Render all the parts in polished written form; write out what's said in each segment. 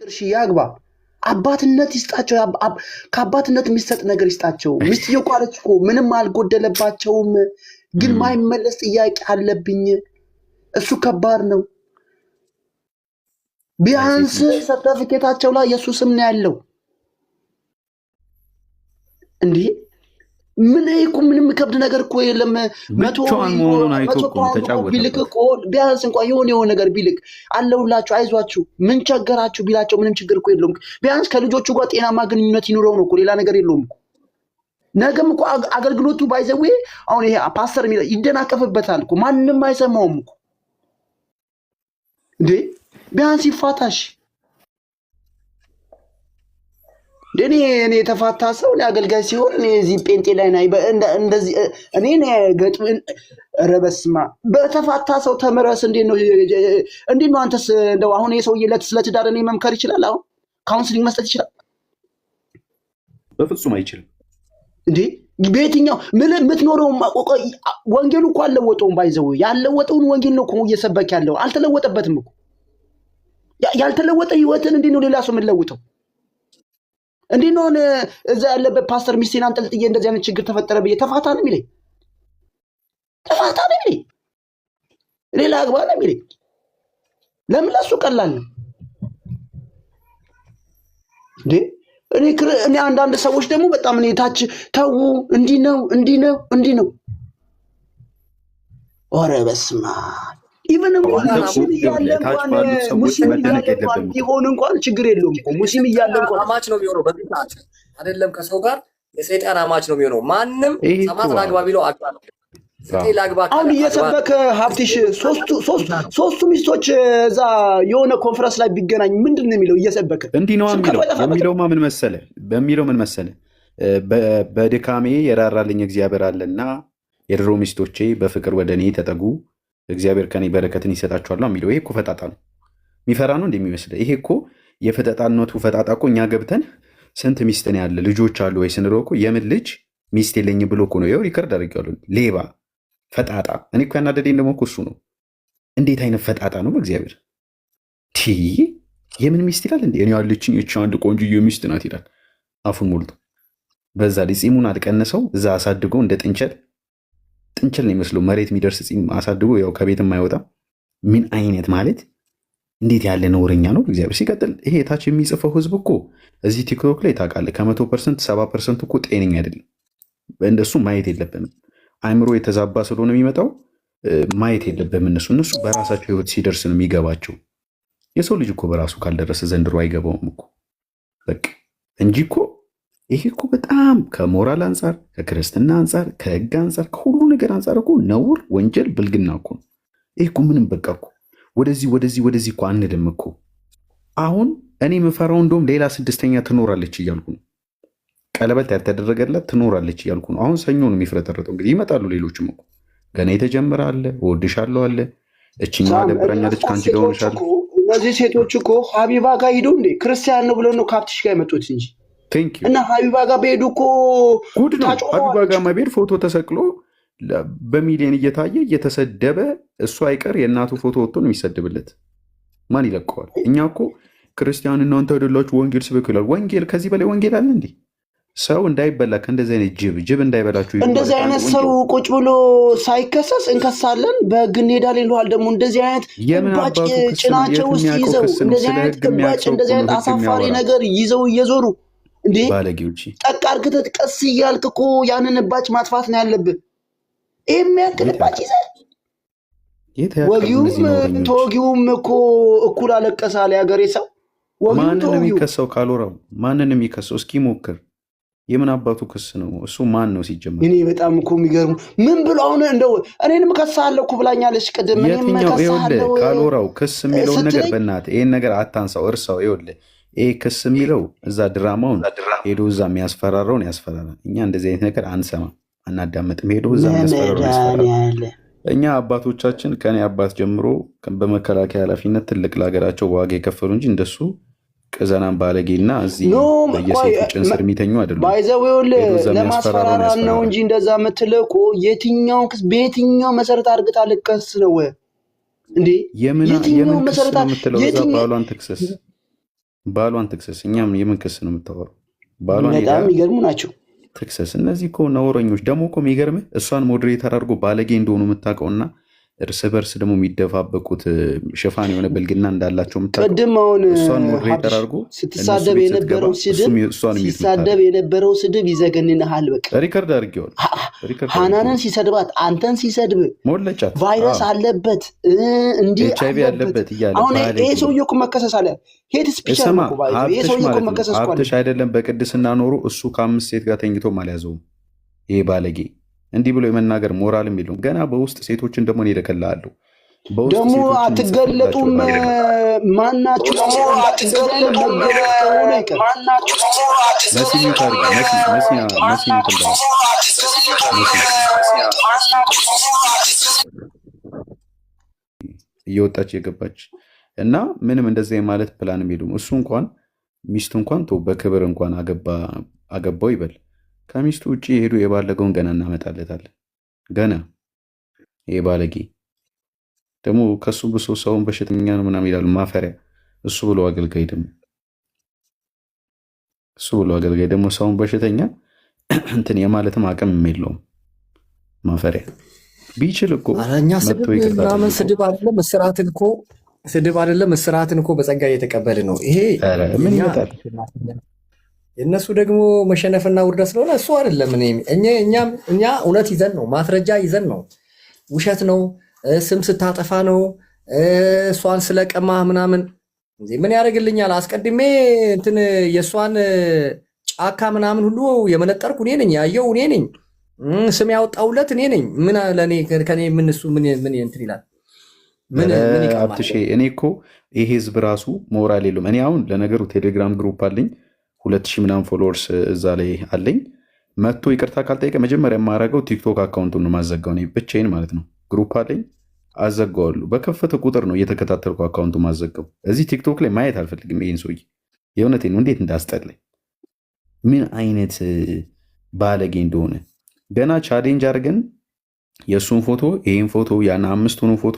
እርሺ ያግባ አባትነት ይስጣቸው ከአባትነት የሚሰጥ ነገር ይስጣቸው ሚስትየው ቃለች እኮ ምንም አልጎደለባቸውም ግን ማይመለስ ጥያቄ አለብኝ እሱ ከባድ ነው ቢያንስ ሰርተፊኬታቸው ላይ ኢየሱስ ስም ነው ያለው እንዴ ምን እኮ ምንም ከብድ ነገር እኮ የለም 100 ቢልክ እኮ ቢያንስ እንኳን የሆነ ነገር ቢልክ አለውላችሁ አይዟችሁ ምን ቸገራችሁ ቢላቸው ምንም ችግር እኮ የለውም ቢያንስ ከልጆቹ ጋር ጤናማ ግንኙነት ይኖረው ነው እኮ ሌላ ነገር የለውም ነገም እኮ አገልግሎቱ ባይዘው አሁን ይሄ ፓስተር ይደናቀፍበታል እኮ ማንንም አይሰማውም እኮ እንዴ ቢያንስ ይፋታሽ እኔ የተፋታ ሰው አገልጋይ ሲሆን እዚህ ጴንጤ ላይ ናይ እንደዚህ እኔ ገጥ ረበስማ በተፋታ ሰው ተመረስ እንዴ ነው አንተስ እንደው አሁን የሰውዬ ለትዳር እኔ መምከር ይችላል አሁን ካውንስሊንግ መስጠት ይችላል በፍጹም አይችልም እንዴ በየትኛው ምትኖረው ወንጌሉ እኮ አልለወጠውም ባይዘው ያለወጠውን ወንጌል ነው እኮ እየሰበክ ያለው አልተለወጠበትም እኮ ያልተለወጠ ህይወትን እንዴ ነው ሌላ ሰው የምንለውጠው እንዴ ነው እዛ ያለበት ፓስተር ሚስቴን አንጠልጥዬ እንደዚህ አይነት ችግር ተፈጠረ ብዬ ተፋታ ነው የሚለኝ ሌላ አግባ ነው የሚለኝ ለምን ለሱ ቀላል ነው እንዴ እኔ አንዳንድ ሰዎች ደግሞ በጣም እኔ ታች ተው እንዲህ ነው ኦሬ በስማ ኢቨን እንኳን ሙስሊም እንኳን ችግር የለውም እኮ ሙስሊም እያለ እንኳን አማች ነው የሚሆነው በዚህ ሰዓት አይደለም ከሰው ጋር የሰይጣን አማች ነው የሚሆነው ማንም ሰማት አግባ ቢለው አግባ አሁን እየሰበከ ሀብትሽ ሶስቱ ሚስቶች እዛ የሆነ ኮንፈረንስ ላይ ቢገናኝ ምንድን ነው የሚለው እየሰበከ እንዲህ ነው የሚለውማ ምን መሰለ በድካሜ የራራልኝ እግዚአብሔር አለና የድሮ ሚስቶቼ በፍቅር ወደ እኔ ተጠጉ እግዚአብሔር ከኔ በረከትን ይሰጣቸዋል የሚለው ይሄ እኮ ፈጣጣ ነው የሚፈራ ነው እንደሚመስለው ይሄ እኮ የፈጣጣነቱ ፈጣጣ እኮ እኛ ገብተን ስንት ሚስት ነው ያለ ልጆች አሉ ወይ ስንለው እኮ የምን ልጅ ሚስት የለኝ ብሎ እኮ ነው ይኸው ሪከርድ አድርጌዋለሁ ሌባ ፈጣጣ እኔ እኮ ያናደደኝ ደግሞ እኮ እሱ ነው እንዴት አይነት ፈጣጣ ነው በእግዚአብሔር የምን ሚስት ይላል እንዴ እኔ ያለችኝ እቺ አንድ ቆንጆዬ ሚስት ናት ይላል አፉን ሞልቶ በዛ ላይ ጺሙን አልቀነሰው እዛ አሳድጎ እንደ ጥንቸል ነው የሚመስለው መሬት የሚደርስ ጺም አሳድጎ ያው ከቤትም አይወጣም ምን አይነት ማለት እንዴት ያለ ነውረኛ ነው እግዚአብሔር ሲቀጥል ይሄ ታች የሚጽፈው ህዝብ እኮ እዚህ ቲክቶክ ላይ ታውቃለህ ከ100% 70% እኮ ጤነኛ አይደለም እንደሱ ማየት የለብንም አይምሮ የተዛባ ስለሆነ የሚመጣው ማየት የለብንም እነሱ በራሳቸው ህይወት ሲደርስ ነው የሚገባቸው የሰው ልጅ እኮ በራሱ ካልደረሰ ዘንድሮ አይገባውም እኮ በቃ እንጂ እኮ ይሄ እኮ በጣም ከሞራል አንጻር ከክርስትና አንጻር ከህግ አንጻር ከሁሉ ነገር አንጻር እኮ ነውር ወንጀል ብልግና እኮ ይሄ እኮ ምንም በቃ እኮ ወደዚህ እኮ አንልም እኮ አሁን እኔ የምፈራው እንደውም ሌላ ስድስተኛ ትኖራለች እያልኩ ነው ቀለበት ያልተደረገላት ትኖራለች እያልኩ ነው አሁን ሰኞ ነው የሚፍረጠረጠው እንግዲህ ይመጣሉ ሌሎችም እኮ ገና የተጀመረ አለ ወድሻለሁ አለ እቺኛ ደብረኛለች ካንቺ ጋር ሆነሻለሁ እነዚህ ሴቶች እኮ ሀቢባ ጋር ሂዱ እንዴ ክርስቲያን ነው ብለው ነው ካፕትሽ ጋር የመጡት እንጂ እና ሀቢባ ጋር በሄዱ እኮ ጉድ ነው ሀቢባ ጋር መቤድ ፎቶ ተሰቅሎ በሚሊዮን እየታየ እየተሰደበ እሱ አይቀር የእናቱ ፎቶ ወጥቶ ነው የሚሰድብለት ማን ይለቀዋል እኛ እኮ ክርስቲያን እናንተ አይደላችሁ ወንጌል ስበኩ ይላል ወንጌል ከዚህ በላይ ወንጌል አለ እንዴ ሰው እንዳይበላ ከእንደዚህ አይነት ጅብ እንዳይበላችሁ እንደዚህ አይነት ሰው ቁጭ ብሎ ሳይከሰስ እንከሳለን በህግ እንሄዳለን ይሉሃል ደግሞ እንደዚህ አይነት እባጭ ጭናቸው ውስጥ ይዘው እንደዚህ አይነት እባጭ እንደዚህ አይነት አሳፋሪ ነገር ይዘው እየዞሩ እንዴ ባለጌዎች ጠቅ አድርገህ ቀስ እያልክ እኮ ያንን እባጭ ማጥፋት ነው ያለብህ የሚያክል እባጭ ይዘህ ወጊውም እኮ እኩል አለቀሳል ያገሬ ሰው ማንን የሚከሰው ካልወራው ማንን የሚከሰው እስኪ ሞክር የምን አባቱ ክስ ነው እሱ ማን ነው ሲጀመር እኔ በጣም እኮ የሚገርሙ ምን ብሎ አሁን እንደው እኔንም ከሳለሁ እኮ ብላኛለች ቅድም እኔም ከሳለሁ ካልወራው ክስ የሚለውን ነገር በእናትህ ይሄን ነገር አታንሳው እርሳው ይኸውልህ ይሄ ክስ የሚለው እዛ ድራማውን ሄዶ እዛ የሚያስፈራረውን ያስፈራራል እኛ እንደዚህ አይነት ነገር አንሰማም አናዳምጥም ሄዶ እዛ የሚያስፈራረውን ያስፈራራል እኛ አባቶቻችን ከኔ አባት ጀምሮ በመከላከያ ኃላፊነት ትልቅ ለሀገራቸው ዋጋ የከፈሉ እንጂ እንደሱ ቅዘናም ባለጌና እዚህ በየሴቱ ጭንስር የሚተኙ አይደሉም ባይዘውል ለማስፈራራት ነው እንጂ እንደዛ የምትልቁ የትኛው ክስ በየትኛው መሰረት አድርገህ ልከስ ነው እንዴ የትኛው መሰረት የምትለው እዛ ባሏን ትክሰስ ባሏን ትክሰስ። እኛም የምን ክስ ነው የምታወራው? ባሏን በጣም የሚገርሙ ናቸው። ትክሰስ። እነዚህ እኮ ነውረኞች። ደግሞ እኮ የሚገርምህ እሷን ሞዴሬተር አድርጎ ባለጌ እንደሆኑ የምታውቀውና እርስ በርስ ደግሞ የሚደፋበቁት ሽፋን የሆነ ብልግና እንዳላቸው ቅድም አሁን እሷን ሞዴሬተር አድርጎ ስትሳደብ የነበረው ስድብ ይዘገንንሃል። በቃ ሪከርድ አድርጌዋለሁ። ሃናንን ሲሰድባት አንተን ሲሰድብ ሞለጫት ቫይረስ አለበት እንዲህ ኤችአይቪ አለበት እያለ አሁን ይሄ ሰውዬ እኮ መከሰስ አለ። ሄድ ስፒች ሀብትሽ አይደለም በቅድስና ኖሮ እሱ ከ5 ሴት ጋር ተኝቶም አልያዘውም። ይሄ ባለጌ እንዲህ ብሎ የመናገር ሞራልም የለውም። ገና በውስጥ ሴቶችን ደግሞ እኔ እልክልሃለሁ። ደግሞ አትገለጡም። ማናችሁ እየወጣች የገባች እና ምንም እንደዚ ማለት ፕላንም የለውም። እሱ እንኳን ሚስቱ እንኳን በክብር እንኳን አገባው ይበል። ከሚስቱ ውጭ የሄዱ የባለገውን ገና እናመጣለታለን። ገና ይሄ ባለጌ ደግሞ ከሱ ብሶ ሰውን በሽተኛ ነው ምናምን ይላሉ። ማፈሪያ። እሱ ብሎ አገልጋይ ደግሞ ሰውን በሽተኛ እንትን የማለትም አቅም የለውም። ማፈሪያ። ቢችል እኮ ስድብ አይደለም እስራትን እኮ በጸጋ እየተቀበል ነው። ይሄ ምን ይመጣል? የእነሱ ደግሞ መሸነፍና ውርደት ስለሆነ እሱ አይደለም። እኛ እውነት ይዘን ነው፣ ማስረጃ ይዘን ነው። ውሸት ነው፣ ስም ስታጠፋ ነው፣ እሷን ስለቀማ ምናምን ምን ያደርግልኛል? አስቀድሜ እንትን የእሷን ጫካ ምናምን ሁሉ የመነጠርኩ እኔ ነኝ፣ ያየው እኔ ነኝ፣ ስም ያወጣውለት እኔ ነኝ። ምን ለእኔ ከኔ ምን እሱ ምን እንትን ይላል? ምን ይቀማል? እኔ እኮ ይሄ ህዝብ ራሱ ሞራል የለውም። እኔ አሁን ለነገሩ ቴሌግራም ግሩፕ አለኝ 2000 ምናምን ፎሎወርስ እዛ ላይ አለኝ። መጥቶ ይቅርታ ካልጠየቀ መጀመሪያ የማደርገው ቲክቶክ አካውንቱን ነው ማዘጋው። እኔ ብቻዬን ማለት ነው። ግሩፕ አለኝ አዘጋዋለሁ። በከፈተ ቁጥር ነው እየተከታተልኩ አካውንቱ ማዘጋው። እዚህ ቲክቶክ ላይ ማየት አልፈልግም ይህን ሰውዬ። የእውነቴን ነው። እንዴት እንዳስጠላኝ፣ ምን አይነት ባለጌ እንደሆነ ገና ቻሌንጅ አድርገን የእሱን ፎቶ ይህን ፎቶ ያን 5ቱን ፎቶ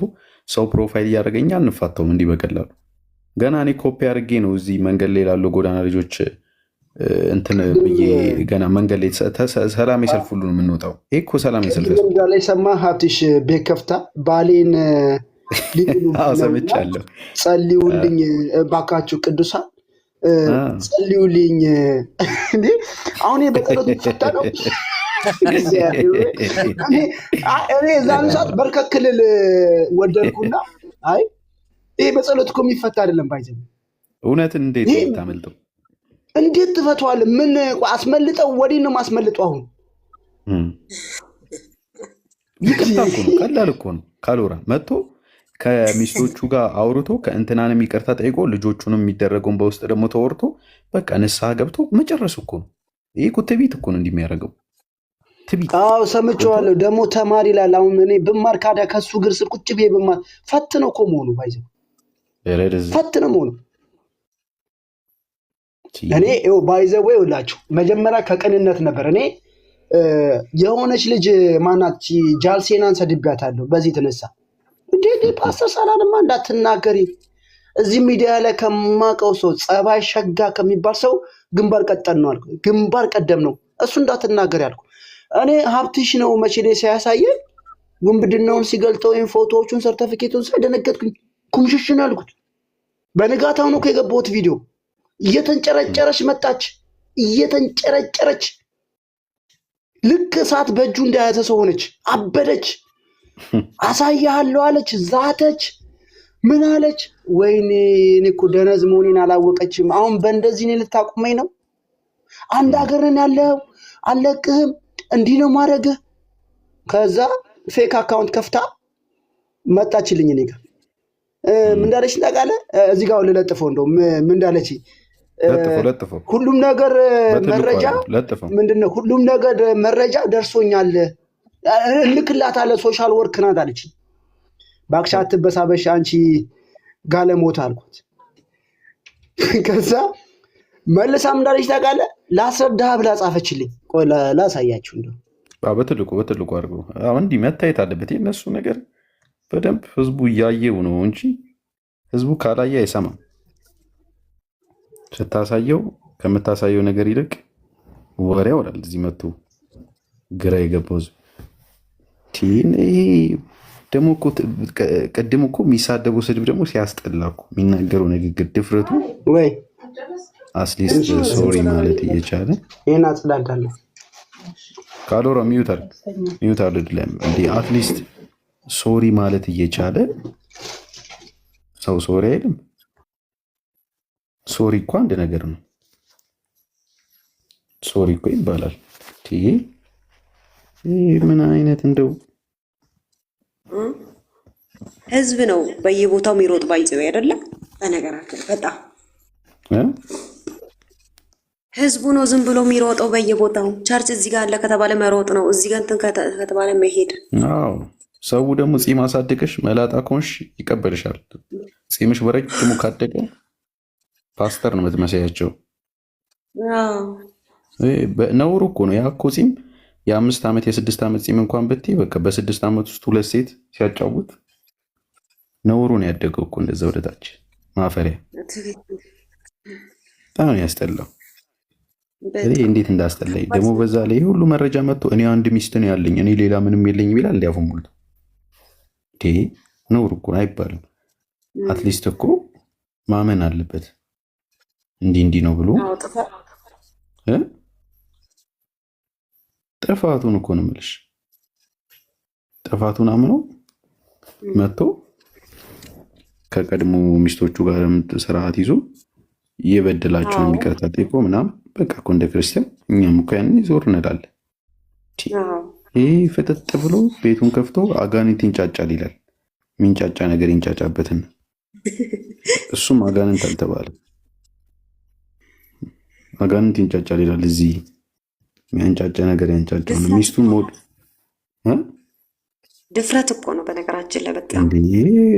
ሰው ፕሮፋይል እያደረገኛ አንፋታውም እንዲህ በቀላሉ። ገና እኔ ኮፒ አድርጌ ነው እዚህ መንገድ ላይ ላሉ ጎዳና ልጆች እንትን ብዬ ገና መንገድ ላይ ሰላም የሰልፍ ሁሉ ነው የምንወጣው። ይህ እኮ ሰላም የሰልፍ ላይ ሰማ ሀብትሽ ቤት ከፍታ ባሌን ሰምቻለሁ። ጸልዩልኝ ባካችሁ ቅዱሳን ጸልዩልኝ። አሁን በጸሎት ፈታ ነው። እኔ ዛን ሰዓት በርከክልል ወደድኩና አይ ይሄ በጸሎት እኮ የሚፈታ አይደለም። ባይዘ እውነትን እንዴት ታመልጠው? እንዴት ትፈቷል? ምን አስመልጠው ወዲህ ነው ማስመልጠው? አሁን ይቅርታ እኮ ነው፣ ቀላል እኮ ነው። ካሎራ መጥቶ ከሚስቶቹ ጋር አውርቶ ከእንትናንም ይቅርታ ጠይቆ ልጆቹንም የሚደረገውን በውስጥ ደግሞ ተወርቶ በቃ ንስሐ ገብቶ መጨረስ እኮ ነው። ይህ እኮ ትዕቢት እኮ ነው እንደሚያደርገው። አዎ ሰምቼዋለሁ። ደግሞ ተማሪ ይላል። አሁን እኔ ብማር ካዳ ከሱ እግር ስር ቁጭ ብዬ ብማር ፈት ነው እኮ መሆኑ። ባይዘ ፈት ነው መሆኑ። እኔ ባይዘው ይውላችሁ መጀመሪያ ከቅንነት ነበር። እኔ የሆነች ልጅ ማናት ጃልሴናን ሰድቤያታለሁ። በዚህ የተነሳ እንዴ ፓስተር ሳላንማ እንዳትናገሪ እዚህ ሚዲያ ላይ ከማውቀው ሰው ጸባይ ሸጋ ከሚባል ሰው ግንባር ቀጠን ነው አልኩ። ግንባር ቀደም ነው እሱ እንዳትናገሪ አልኩ። እኔ ሀብትሽ ነው መቼ ላይ ሲያሳየ ውንብድናውን ሲገልጠው ወይም ፎቶዎቹን ሰርተፊኬቱን ሳይደነገጥኩኝ ኩምሽሽን አልኩት። በንጋታው ነው የገባሁት ቪዲዮ። እየተንጨረጨረች መጣች። እየተንጨረጨረች ልክ እሳት በእጁ እንደያዘ ሰው ሆነች። አበደች። አሳያለሁ አለች። ዛተች። ምን አለች? ወይኔ እኔ እኮ ደነዝ መሆኔን አላወቀችም። አሁን በእንደዚህ እኔ ልታቁመኝ ነው? አንድ ሀገርን ያለው አለቅህም እንዲህ ነው ማድረግህ። ከዛ ፌክ አካውንት ከፍታ መጣችልኝ። እኔ ጋር ምን እንዳለች ታውቃለህ? እዚህ ጋር ልለጥፈው እንደው ምን እንዳለች ሁሉም ነገር መረጃ ምንድነው? ሁሉም ነገር መረጃ ደርሶኛል እልክላታለሁ ሶሻል ወርክ ናት አለች። እባክሽ አትበሳበሽ አንቺ ጋለሞታ አልኳት። ከዛ መልሳም እንዳለች ታውቃለህ? ላስረዳህ ብላ ጻፈችልኝ። ቆይ ላሳያችሁ እንደው በትልቁ አድርገው እንዲህ መታየት አለበት። የእነሱ ነገር በደንብ ህዝቡ እያየው ነው እንጂ ህዝቡ ካላየ አይሰማም። ስታሳየው ከምታሳየው ነገር ይልቅ ወሬ ያወራል። እዚህ መጥቶ ግራ የገባው ይሄ ደግሞ እኮ ቅድም እኮ የሚሳደበው ስድብ ደግሞ ሲያስጠላ እኮ የሚናገረው ንግግር ድፍረቱ ወይ አትሊስት ሶሪ ማለት እየቻለ ይሄን አጽዳዳለሁ ካሎራ ሚዩት አይደለም እንዴ? አትሊስት ሶሪ ማለት እየቻለ ሰው ሶሪ አይልም። ሶሪ እኮ አንድ ነገር ነው። ሶሪ እኮ ይባላል። ምን አይነት እንደው ህዝብ ነው በየቦታው የሚሮጥ ባይዘው አይደለም። በነገራችን በጣም ህዝቡ ነው ዝም ብሎ የሚሮጠው በየቦታው። ቸርች እዚህ ጋር አለ ከተባለ መሮጥ ነው፣ እዚህ ጋር እንትን ከተባለ መሄድ። አዎ ሰው ደግሞ ጺም አሳደገሽ መላጣ ከሆንሽ ይቀበልሻል። ጺምሽ በረጅሙ ካደገ ፓስተር ነው የምትመስያቸው። ነውሩ እኮ ነው ያ እኮ ጺም የ5 ዓመት የ6 ዓመት ጺም እንኳን ብትይ በቃ በ6 ዓመት ውስጥ 2 ሴት ሲያጫውት ነውሩን ያደገው እኮ እንደዛ ወደታች ማፈሪያ። በጣም ያስጠላው። እንዴት እንዳስጠላኝ ደግሞ በዛ ላይ ሁሉ መረጃ መጥቶ እኔ አንድ ሚስት ነው ያለኝ እኔ ሌላ ምንም የለኝ ይላል። እንዲያፉ ሙሉ ነውር እኮ አይባልም። አትሊስት እኮ ማመን አለበት እንዲህ ነው ብሎ ጥፋቱን እኮ ነው የምልሽ። ጥፋቱን አምኖ መጥቶ ከቀድሞ ሚስቶቹ ጋር ስርዓት ይዞ የበደላቸውን ይቅርታ ጠይቆ ምናምን በቃ እኮ እንደ ክርስቲያን እኛም እኮ ያንን ይዞር እንላለን። ይህ ፍጥጥ ብሎ ቤቱን ከፍቶ አጋንንት ይንጫጫል ይላል። የሚንጫጫ ነገር ይንጫጫበትን እሱም አጋንንት አልተባለ አጋንንት ይንጫጫል ይላል። እዚህ የሚያንጫጫ ነገር ያንጫጫው ነው። ሚስቱን ሞድ ድፍረት እኮ ነው በነገራችን ላይ በጣም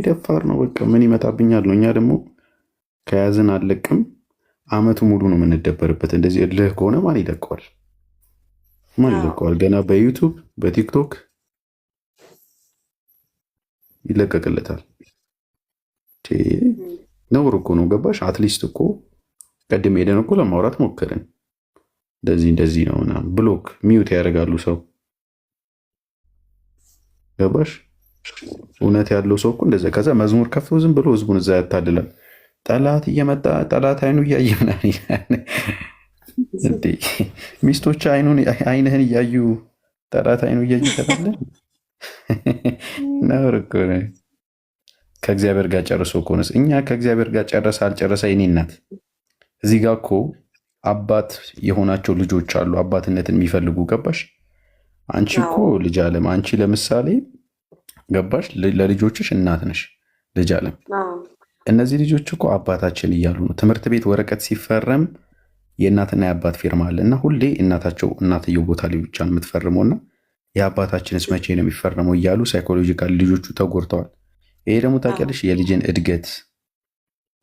ደፋር ነው። በቃ ምን ይመጣብኛል ነው። እኛ ደግሞ ከያዝን አለቅም አመቱ ሙሉ ነው የምንደበርበት። እንደዚህ እልህ ከሆነ ማን ይለቀዋል? ማን ይለቀዋል? ገና በዩቱብ በቲክቶክ ይለቀቅለታል። ነውር እኮ ነው። ገባሽ? አትሊስት እኮ ቀድም ሄደን እኮ ለማውራት ሞከርን። እንደዚህ ነው ምናምን ብሎክ ሚዩት ያደርጋሉ ሰው። ገባሽ? እውነት ያለው ሰው እኮ እንደዛ ከዛ መዝሙር ከፍቶ ዝም ብሎ ህዝቡን እዛ ያታልላል። ጠላት እየመጣ ጠላት አይኑ እያየ ምናምን ሚስቶች አይንህን እያዩ ጠላት አይኑ እያዩ ተባለ። ነውር እኮ ነው። ከእግዚአብሔር ጋር ጨርሶ ከሆነስ እኛ ከእግዚአብሔር ጋር ጨረሰ አልጨረሰ የኔ እናት እዚህ ጋር እኮ አባት የሆናቸው ልጆች አሉ አባትነትን የሚፈልጉ። ገባሽ? አንቺ እኮ ልጅ አለም አንቺ ለምሳሌ ገባሽ ለልጆችሽ እናት ነሽ። ልጅ አለም እነዚህ ልጆች እኮ አባታችን እያሉ ነው። ትምህርት ቤት ወረቀት ሲፈረም የእናትና የአባት ፊርማ አለ እና ሁሌ እናትየው ቦታ ላይ ብቻ ነው የምትፈርመው እና የአባታችንስ መቼ ነው የሚፈረመው እያሉ ሳይኮሎጂካል ልጆቹ ተጎድተዋል። ይሄ ደግሞ ታውቂያለሽ የልጅን እድገት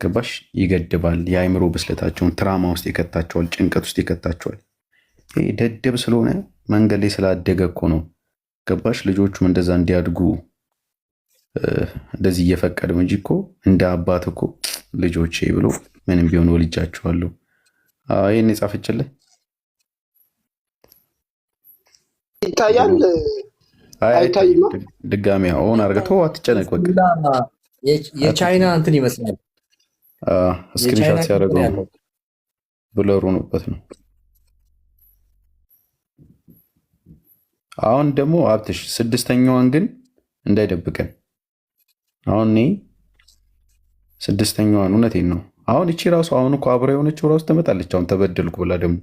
ገባሽ ይገድባል። የአእምሮ ብስለታቸውን ትራማ ውስጥ ይከታቸዋል፣ ጭንቀት ውስጥ ይከታቸዋል። ይሄ ደደብ ስለሆነ መንገድ ላይ ስላደገ እኮ ነው። ገባሽ ልጆቹም እንደዛ እንዲያድጉ እንደዚህ እየፈቀደው እንጂ እኮ እንደ አባት እኮ ልጆቼ ብሎ ምንም ቢሆን ወልጃቸዋለሁ። ይህን የጻፈችልህ ይታያል አይታይም። ድጋሚ ሆን አርገቶ አትጨነቅ። በቃ የቻይና እንትን ይመስላል ስክሪንሻት ሲያደርገው ብለሩ ሆኖበት ነው። አሁን ደግሞ አብትሽ ስድስተኛዋን ግን እንዳይደብቀን። አሁን እኔ ስድስተኛዋን እውነቴን ነው። አሁን እቺ ራሱ አሁን እኮ አብራ የሆነችው ራሱ ትመጣለች። አሁን ተበደልኩ ብላ ደግሞ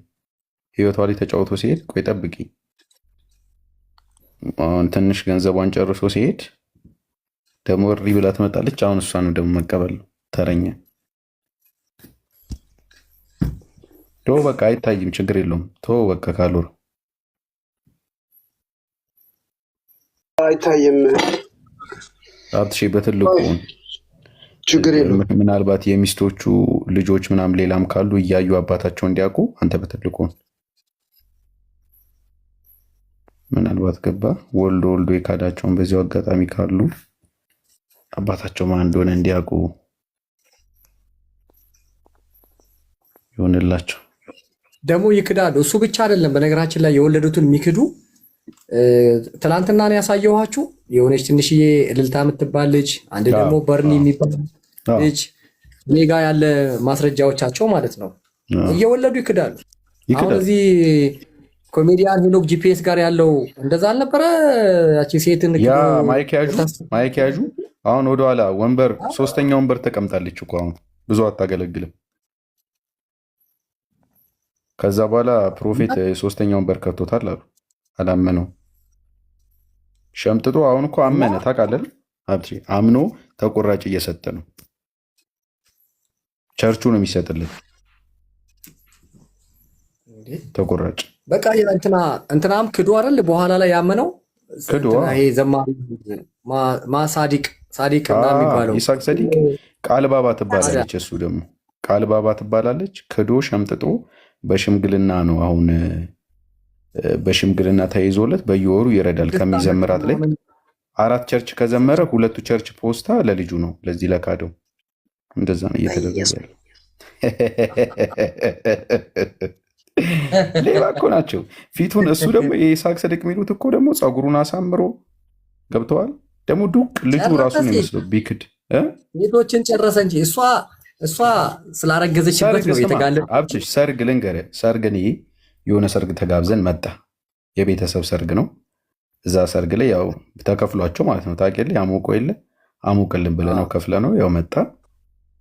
ህይወቷ ላይ ተጫውቶ ሲሄድ ቆይ ጠብቂ፣ አሁን ትንሽ ገንዘቧን ጨርሶ ሲሄድ ደግሞ እሪ ብላ ትመጣለች። አሁን እሷን ደግሞ መቀበል ነው ተረኛ። ቶ በቃ አይታይም፣ ችግር የለውም። ቶ በቃ ካሎር አይታይም። አብትሽ በትልቁ ችግር የለውም። ምናልባት የሚስቶቹ ልጆች ምናምን ሌላም ካሉ እያዩ አባታቸው እንዲያውቁ አንተ በትልቁ ምናልባት ገባ ወልዶ የካዳቸውን በዚያው አጋጣሚ ካሉ አባታቸው ማን እንደሆነ እንዲያውቁ ይሆንላቸው። ደግሞ ይክዳሉ። እሱ ብቻ አይደለም፣ በነገራችን ላይ የወለዱትን የሚክዱ ትላንትና ነው ያሳየኋችሁ። የሆነች ትንሽዬ እልልታ የምትባል ልጅ፣ አንድ ደግሞ በርኒ የሚባል ልጅ፣ እኔ ጋ ያለ ማስረጃዎቻቸው ማለት ነው። እየወለዱ ይክዳሉ። አሁን እዚህ ኮሜዲያን ሄኖክ ጂፒኤስ ጋር ያለው እንደዛ አልነበረ? ያቺ ሴትን ማይክ ያዡ አሁን ወደኋላ ወንበር 3ኛ ወንበር ተቀምጣለች እኮ አሁን ብዙ አታገለግልም። ከዛ በኋላ ፕሮፌት 3ኛ ወንበር ከቶታል አሉ። አላመነው ሸምጥጦ አሁን እኮ አመነ። ታውቃለህ አምኖ ተቆራጭ እየሰጠ ነው። ቸርቹ ነው የሚሰጥልን ተቆራጭ። በቃ እንትናም ክዶ አይደል በኋላ ላይ ያመነው ክዶ። ይሄ ዘማሪ ሳዲቅ የሚባለው ይስሐቅ ሰዲቅ ቃል ባባ ትባላለች። እሱ ደግሞ ቃል ባባ ትባላለች። ክዶ ሸምጥጦ በሽምግልና ነው አሁን በሽምግልና ተይዞለት በየወሩ ይረዳል ከሚዘምራት ላይ 4 ቸርች ከዘመረ 2ቱ ቸርች ፖስታ ለልጁ ነው፣ ለዚህ ለካደው። እንደዛ ነው እየተደረገ ያለው። ሌባ እኮ ናቸው ፊቱን። እሱ ደግሞ የይስሐቅ ሰዲቅ የሚሉት እኮ ደግሞ ፀጉሩን አሳምሮ ገብተዋል። ደግሞ ዱቅ ልጁ ራሱ ነው የሚመስለው ቢክድ ቤቶችን ጨረሰ እንጂ እሷ ስላረገዘችበት ነው የተጋለ። ሰርግ ልንገርህ፣ ሰርግ የሆነ ሰርግ ተጋብዘን መጣ። የቤተሰብ ሰርግ ነው። እዛ ሰርግ ላይ ያው ተከፍሏቸው ማለት ነው። ታውቂያለሽ፣ አሞቆ የለ አሞቅልን ብለህ ነው ከፍለ ነው ያው መጣ።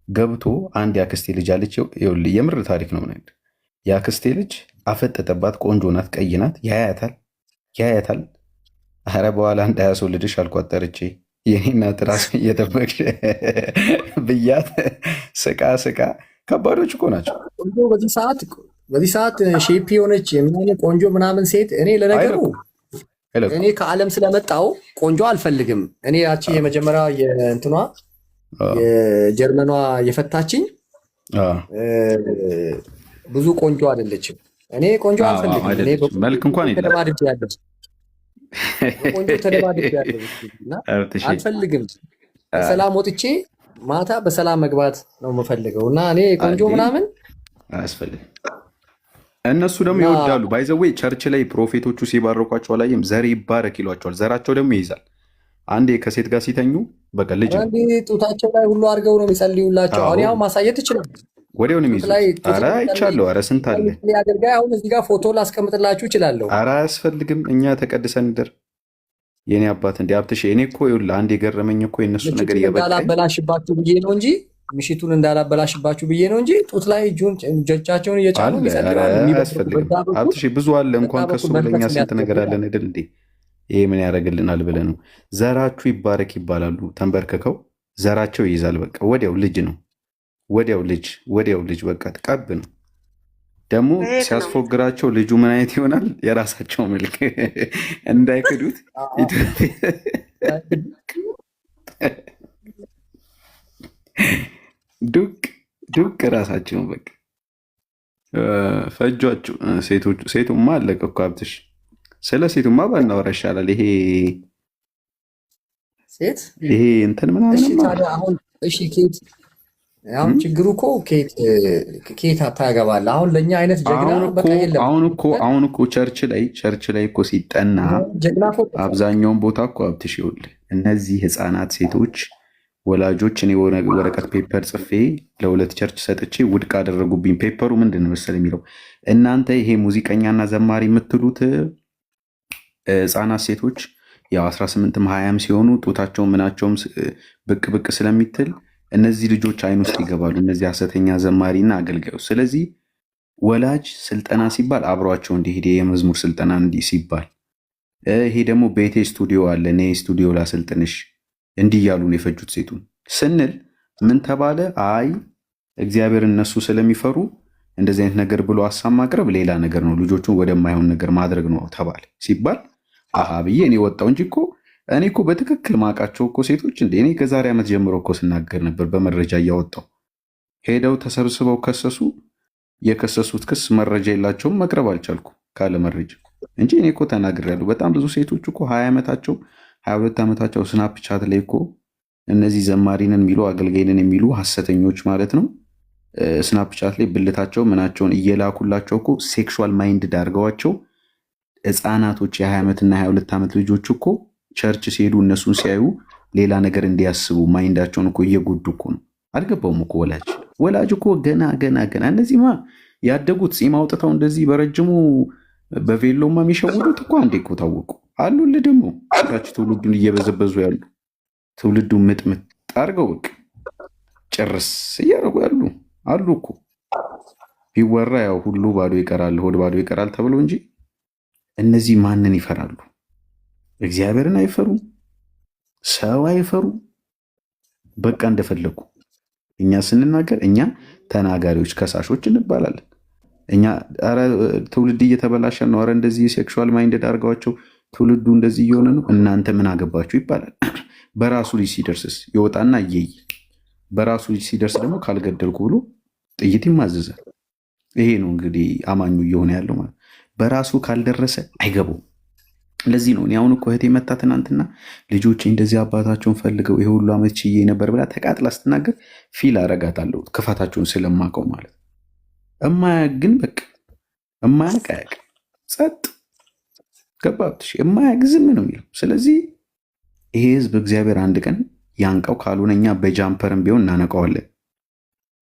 ገብቶ አንድ ያክስቴ ልጅ አለች። የምር ታሪክ ነው። ምን ያክስቴ ልጅ አፈጠጠባት። ቆንጆ ናት፣ ቀይ ናት። ያያታል። ኧረ በኋላ እንዳያስወልድሽ አልቋጠርቼ የኔ እናት ራስ እየጠበቅሽ ብያት ስቃ ከባዶች እኮ ናቸው። በዚህ ሰዓት ሼፕ የሆነች ምናምን ቆንጆ ምናምን ሴት እኔ ለነገሩ እኔ ከዓለም ስለመጣው ቆንጆ አልፈልግም። እኔ ያቺ የመጀመሪያ የእንትኗ የጀርመኗ የፈታችኝ ብዙ ቆንጆ አይደለችም። እኔ ቆንጆ አልፈልግም። መልክ እንኳን የለም ቆንጆ ተደባድብ ያለው አልፈልግም። በሰላም ወጥቼ ማታ በሰላም መግባት ነው የምፈልገው እና እኔ ቆንጆ ምናምን አያስፈልግም። እነሱ ደግሞ ይወዳሉ። ባይዘዌ ቸርች ላይ ፕሮፌቶቹ ሲባረኳቸው አላየም? ዘር ይባረክ ይሏቸዋል። ዘራቸው ደግሞ ይይዛል። አንዴ ከሴት ጋር ሲተኙ በቃ ልጅ ጡታቸው ላይ ሁሉ አድርገው ነው የሚጸልዩላቸው። አሁን ያው ማሳየት ይችላል። ወዲያው ነው የሚይዙት። ኧረ አይቻለሁ። ኧረ ስንት አለ። አሁን እዚህ ጋር ፎቶ ላስቀምጥላችሁ እችላለሁ። ኧረ አያስፈልግም። እኛ ተቀድሰን እንደር የኔ አባት እንዲ ሀብትሽ እኔ እኮ ይኸውልህ አንድ የገረመኝ እኮ የነሱ ነገር እንዳላበላሽባችሁ ብዬ ነው እንጂ ምሽቱን እንዳላበላሽባችሁ ብዬ ነው እንጂ ጡት ላይ እጆቻቸውን እየጫኑ አያስፈልግም። ሀብትሽ ብዙ አለ። እንኳን ከሱ በለኛ ስንት ነገር አለን አይደል እንዴ? ይሄ ምን ያደርግልናል ብለህ ነው። ዘራችሁ ይባረክ ይባላሉ ተንበርክከው። ዘራቸው ይይዛል። በቃ ወዲያው ልጅ ነው። ወዲያው ልጅ በቃ ቀብ ነው። ደግሞ ሲያስፎግራቸው ልጁ ምን አይነት ይሆናል? የራሳቸው መልክ እንዳይክዱት ዱቅ ራሳቸውን በቃ ፈጇቸው። ሴቱማ አለቀ እኮ ሀብትሽ። ስለ ሴቱማ ባናወራ ይሻላል። ይሄ እንትን ምናምን አሁን ችግሩ እኮ ኬት አታገባለህ። አሁን ለእኛ አይነት ጀግና በቃ የለም። አሁን እኮ ቸርች ላይ እኮ ሲጠና አብዛኛውን ቦታ እኮ ሀብትሽ ይኸውልህ እነዚህ ህፃናት ሴቶች ወላጆች እኔ ወረቀት ፔፐር ጽፌ ለ2 ቸርች ሰጥቼ ውድቅ አደረጉብኝ። ፔፐሩ ምንድን መሰል የሚለው እናንተ ይሄ ሙዚቀኛና ዘማሪ የምትሉት ህፃናት ሴቶች ያው 18ም 20ም ሲሆኑ ጡታቸውን ምናቸውም ብቅ ስለሚትል እነዚህ ልጆች አይን ውስጥ ይገባሉ፣ እነዚህ ሐሰተኛ ዘማሪና አገልጋዮች። ስለዚህ ወላጅ ስልጠና ሲባል አብሯቸው እንዲሄድ የመዝሙር ስልጠና እንዲህ ሲባል ይሄ ደግሞ ቤቴ ስቱዲዮ አለ እኔ ስቱዲዮ ላሰልጥንሽ እንዲህ እያሉ ነው የፈጁት ሴቱን ስንል ምን ተባለ? አይ እግዚአብሔር እነሱ ስለሚፈሩ እንደዚህ አይነት ነገር ብሎ ሀሳብ ማቅረብ ሌላ ነገር ነው፣ ልጆቹን ወደማይሆን ነገር ማድረግ ነው ተባለ ሲባል አሃ ብዬ እኔ ወጣው እንጂ እኮ እኔ እኮ በትክክል ማውቃቸው እኮ ሴቶች እንደ እኔ ከዛሬ ዓመት ጀምሮ እኮ ስናገር ነበር በመረጃ እያወጣው። ሄደው ተሰብስበው ከሰሱ። የከሰሱት ክስ መረጃ የላቸውም፣ መቅረብ አልቻልኩ ካለ መረጃ እንጂ እኔ እኮ ተናግሬያለሁ። በጣም ብዙ ሴቶች እኮ 20 ዓመታቸው 22 ዓመታቸው ስናፕቻት ላይ እኮ እነዚህ ዘማሪንን የሚሉ አገልጋይንን የሚሉ ሐሰተኞች ማለት ነው ስናፕቻት ላይ ብልታቸው ምናቸውን እየላኩላቸው እኮ ሴክሹዋል ማይንድ ዳርገዋቸው ህፃናቶች የ20 ዓመትና 22 ዓመት ልጆች እኮ ቸርች ሲሄዱ እነሱን ሲያዩ ሌላ ነገር እንዲያስቡ ማይንዳቸውን እኮ እየጎዱ እኮ ነው። አልገባውም እኮ ወላጅ እኮ ገና እነዚህማ ያደጉት ፂም አውጥተው እንደዚህ በረጅሙ በቬሎማ የሚሸውዱት እኮ አንዴ እኮ ታወቁ አሉልህ። ደግሞ ታች ትውልዱን እየበዘበዙ ያሉ ትውልዱ ምጥምጥ አድርገው በቃ ጭርስ እያደረጉ ያሉ አሉ እኮ። ቢወራ ያው ሁሉ ባዶ ይቀራል፣ ሆድ ባዶ ይቀራል ተብሎ እንጂ እነዚህ ማንን ይፈራሉ? እግዚአብሔርን አይፈሩ፣ ሰው አይፈሩ። በቃ እንደፈለጉ እኛ ስንናገር እኛ ተናጋሪዎች ከሳሾች እንባላለን። እኛ ኧረ ትውልድ እየተበላሸ ነው፣ ኧረ እንደዚህ ሴክሹዋል ማይንድ አድርገዋቸው ትውልዱ እንደዚህ እየሆነ ነው፣ እናንተ ምን አገባችሁ ይባላል። በራሱ ልጅ ሲደርስስ ይወጣና እየይ በራሱ ልጅ ሲደርስ ደግሞ ካልገደልኩ ብሎ ጥይት ይማዘዛል። ይሄ ነው እንግዲህ አማኙ እየሆነ ያለው ማለት። በራሱ ካልደረሰ አይገባውም። ለዚህ ነው እኔ አሁን እኮ እህቴ መታ ትናንትና ልጆች እንደዚህ አባታቸውን ፈልገው ይሄ ሁሉ ዓመት ችዬ ነበር ብላ ተቃጥላ ስትናገር ፊል አረጋታለሁ፣ ክፋታቸውን ስለማውቀው ማለት። እማያውቅ ግን በቃ እማያውቅ አያውቅም፣ ጸጥ ገባብሽ። እማያውቅ ዝም ነው የሚለው። ስለዚህ ይሄ ህዝብ እግዚአብሔር አንድ ቀን ያንቀው፣ ካልሆነ እኛ በጃምፐርም ቢሆን እናነቀዋለን።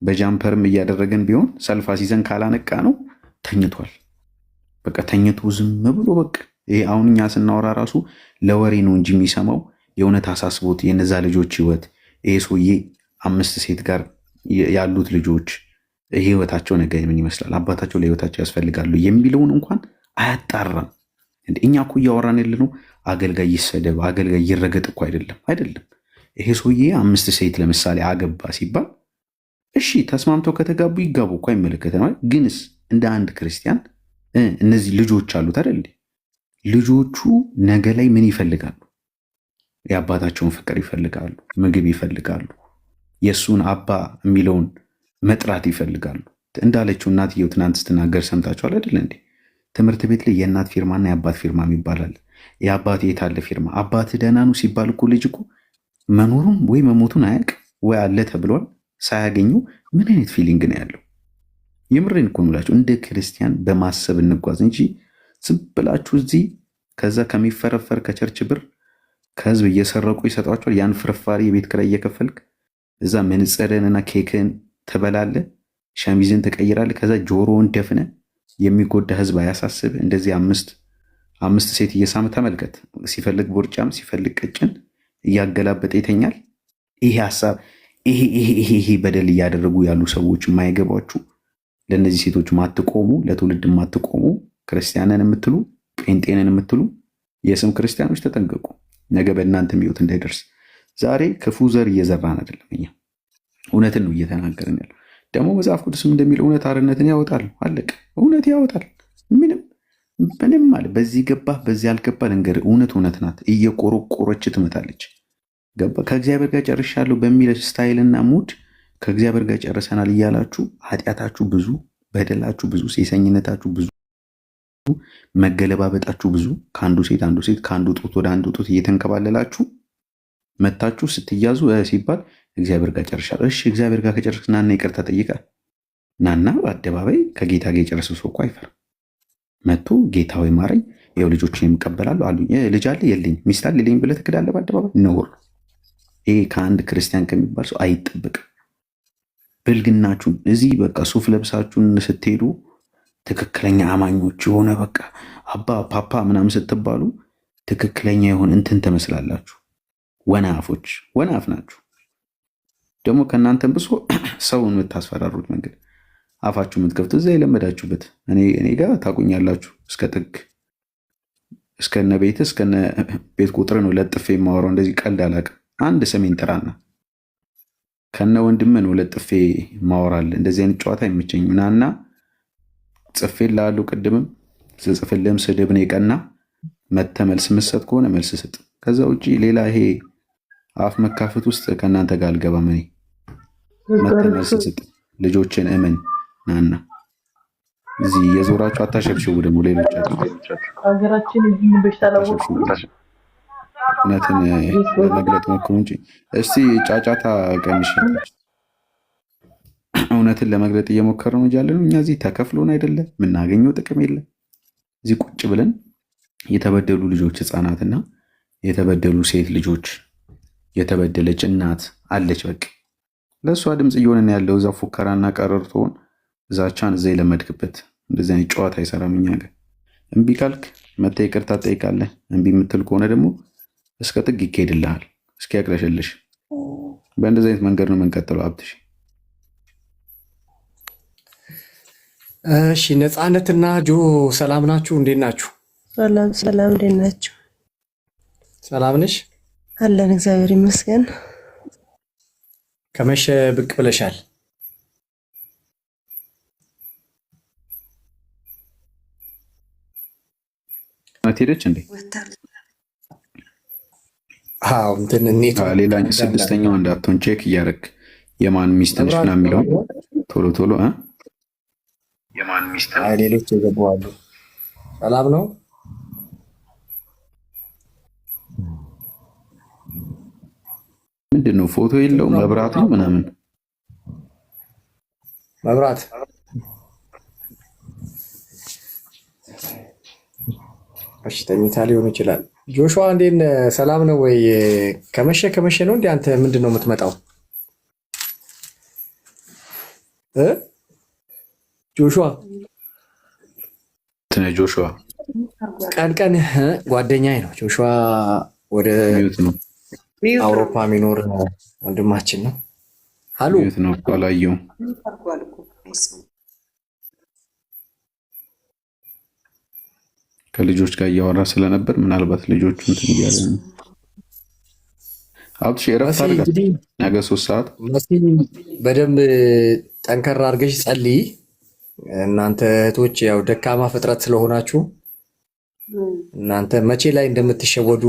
በጃምፐርም እያደረገን ቢሆን ሰልፍ አስይዘን ካላነቃ ነው ተኝቷል። በቃ ተኝቶ ዝም ብሎ በቃ ይሄ አሁን እኛ ስናወራ ራሱ ለወሬ ነው እንጂ የሚሰማው የእውነት አሳስቦት የነዛ ልጆች ህይወት ይሄ ሰውዬ 5 ሴት ጋር ያሉት ልጆች ህይወታቸው ነገ ምን ይመስላል፣ አባታቸው ለህይወታቸው ያስፈልጋሉ የሚለውን እንኳን አያጣራም። እኛ እኮ እያወራን ያለነው አገልጋይ ይሰደብ አገልጋይ ይረገጥ እኮ አይደለም። ይሄ ሰውዬ 5 ሴት ለምሳሌ አገባ ሲባል እሺ ተስማምተው ከተጋቡ ይጋቡ እኮ አይመለከተም። ግንስ እንደ አንድ ክርስቲያን እነዚህ ልጆች አሉት አይደል? ልጆቹ ነገ ላይ ምን ይፈልጋሉ? የአባታቸውን ፍቅር ይፈልጋሉ፣ ምግብ ይፈልጋሉ፣ የእሱን አባ የሚለውን መጥራት ይፈልጋሉ። እንዳለችው እናትየው ትናንት ስትናገር ሰምታችኋል አይደል እንዴ? ትምህርት ቤት ላይ የእናት ፊርማና የአባት ፊርማ ይባላል። የአባት የታለ ፊርማ? አባት ደህና ነው ሲባል እኮ ልጅ እኮ መኖሩም ወይ መሞቱን አያውቅ ወይ አለ ተብሏል። ሳያገኙ ምን አይነት ፊሊንግ ነው ያለው? የምሬን እኮ ነው የምላችሁ። እንደ ክርስቲያን በማሰብ እንጓዝ እንጂ ዝም ብላችሁ እዚህ ከዛ ከሚፈረፈር ከቸርች ብር ከህዝብ እየሰረቁ ይሰጧቸዋል። ያን ፍርፋሪ የቤት ኪራይ እየከፈልክ እዛ መንጽርንና ኬክን ትበላለ፣ ሸሚዝን ትቀይራለ። ከዛ ጆሮውን ደፍነ የሚጎዳ ህዝብ አያሳስብ። እንደዚህ አምስት ሴት እየሳመ ተመልከት። ሲፈልግ ቦርጫም ሲፈልግ ቀጭን እያገላበጠ ይተኛል። ይሄ ሀሳብ ይሄ በደል እያደረጉ ያሉ ሰዎች የማይገባችሁ ለእነዚህ ሴቶች ማትቆሙ፣ ለትውልድ ማትቆሙ፣ ክርስቲያንን የምትሉ ጴንጤንን የምትሉ የስም ክርስቲያኖች ተጠንቀቁ። ነገ በእናንተ ህይወት እንዳይደርስ። ዛሬ ክፉ ዘር እየዘራን አይደለም፣ እኛ እውነትን ነው እየተናገርን ያለው። ደግሞ መጽሐፍ ቅዱስም እንደሚለው እውነት አርነትን ያወጣል። አለቀ። እውነት ያወጣል። ምንም አለ። በዚህ ገባ በዚህ አልገባ ልንገር፣ እውነት ናት። እየቆረቆረች ትመታለች። ገባ ከእግዚአብሔር ጋር ጨርሻለሁ በሚል ስታይልና ሙድ ከእግዚአብሔር ጋር ጨርሰናል እያላችሁ ኃጢአታችሁ ብዙ፣ በደላችሁ ብዙ፣ ሴሰኝነታችሁ ብዙ፣ መገለባበጣችሁ ብዙ፣ ከአንዱ ሴት ከአንዱ ጡት ወደ አንዱ ጡት እየተንከባለላችሁ መታችሁ ስትያዙ ሲባል እግዚአብሔር ጋር ጨርሻለሁ። እሺ እግዚአብሔር ጋር ከጨርስ ናና ይቅርታ ጠይቀ ናና በአደባባይ ከጌታ ጋር የጨረሰ ሰው እኮ አይፈርም። መጥቶ ጌታ ሆይ ማረኝ፣ ይኸው ልጆችን የምቀበላለሁ አሉኝ። ልጅ አለ የለኝ ሚስት አለ የለኝ ብለህ ትክዳለህ በአደባባይ ነውር። ይሄ ከአንድ ክርስቲያን ከሚባል ሰው አይጠበቅም። ብልግናችሁን እዚህ በቃ ሱፍ ለብሳችሁን ስትሄዱ ትክክለኛ አማኞች የሆነ በቃ አባ ፓፓ ምናምን ስትባሉ ትክክለኛ የሆነ እንትን ትመስላላችሁ። ወናፎች ወናፍ ናችሁ። ደግሞ ከእናንተን ብሶ ሰውን የምታስፈራሩት መንገድ አፋችሁ የምትከፍቱ እዛ የለመዳችሁበት እኔ ጋር ታቁኛላችሁ። እስከ ጥግ እስከነ ቤት እስከነ ቤት ቁጥር ነው ለጥፌ የማወራው። እንደዚህ ቀልድ አላውቅም። አንድ ስሜን ጥራና ከነ ወንድም ነው ለጥፌ ማወራል። እንደዚህ አይነት ጨዋታ አይመቸኝም። ምናና ጽፌ ላሉ ቅድምም ስጽፍልህም ስድብ ነው የቀና መተ መልስ ምሰጥ ከሆነ መልስ ስጥ። ከዛ ውጭ ሌላ ይሄ አፍ መካፈት ውስጥ ከእናንተ ጋር አልገባም። እኔ መተ መልስ ስጥ። ልጆችን እመን ናና እዚህ የዞራችሁ አታሸብሽቡ። ደግሞ ሌሎች ሀገራችን እዚህ በሽታ እውነትን ለመግለጥ ሞክሩ እንጂ እስቲ ጫጫታ ቀንሽ። እውነትን ለመግለጥ እየሞከረ ነው ያለ ነው። እኛ እዚህ ተከፍሎን አይደለም፣ የምናገኘው ጥቅም የለም። እዚህ ቁጭ ብለን የተበደሉ ልጆች ህፃናትና የተበደሉ ሴት ልጆች የተበደለች እናት አለች። በቃ ለእሷ ድምፅ እየሆነን ያለው እዛ ፉከራና ቀረርቶን ዛቻን እዛ የለመድክበት እንደዚህ አይነት ጨዋታ አይሰራም እኛ ጋር። እምቢ ካልክ መተህ ይቅርታ ትጠይቃለህ። እምቢ የምትል ከሆነ ደግሞ እስከ ጥግ ይካሄድልሃል፣ እስኪ ያቅለሸልሽ። በእንደዚህ አይነት መንገድ ነው የምንቀጥለው። ሀብትሽ እሺ፣ ነፃነትና ጆ ሰላም ናችሁ? እንዴት ናችሁ? ሰላም፣ እንዴት ናችሁ? ሰላም ነሽ? አለን፣ እግዚአብሔር ይመስገን። ከመሸ ብቅ ብለሻል። ሄደች እንዴ? አዎ፣ እንትን ኔት ሌላ ስድስተኛው እንዳትሆን ቼክ እያደረግ የማን ሚስት ነሽ ምናምን የሚለውን ቶሎ ቶሎ የማን ሚስት ነው? ሌሎች የገባዋሉ። ሰላም ነው? ምንድን ነው? ፎቶ የለው መብራት ነው ምናምን መብራት ተኝታ ሊሆን ይችላል። ጆሹዋ እንዴት ነህ? ሰላም ነው ወይ? ከመሸ ነው እንዴ? አንተ ምንድን ነው የምትመጣው? ጆሹዋ ቀን ጓደኛዬ ነው። ጆሹዋ ወደ አውሮፓ የሚኖር ወንድማችን ነው። ሀሉ ነው አላየሁም። ከልጆች ጋር እያወራ ስለነበር ምናልባት ልጆቹ እንትን እያለ ነው። ሀብትሽ እረፍት አድርጋ ነገ 3 ሰዓት በደንብ ጠንከራ አድርገሽ ጸልይ። እናንተ እህቶች ያው ደካማ ፍጥረት ስለሆናችሁ እናንተ መቼ ላይ እንደምትሸወዱ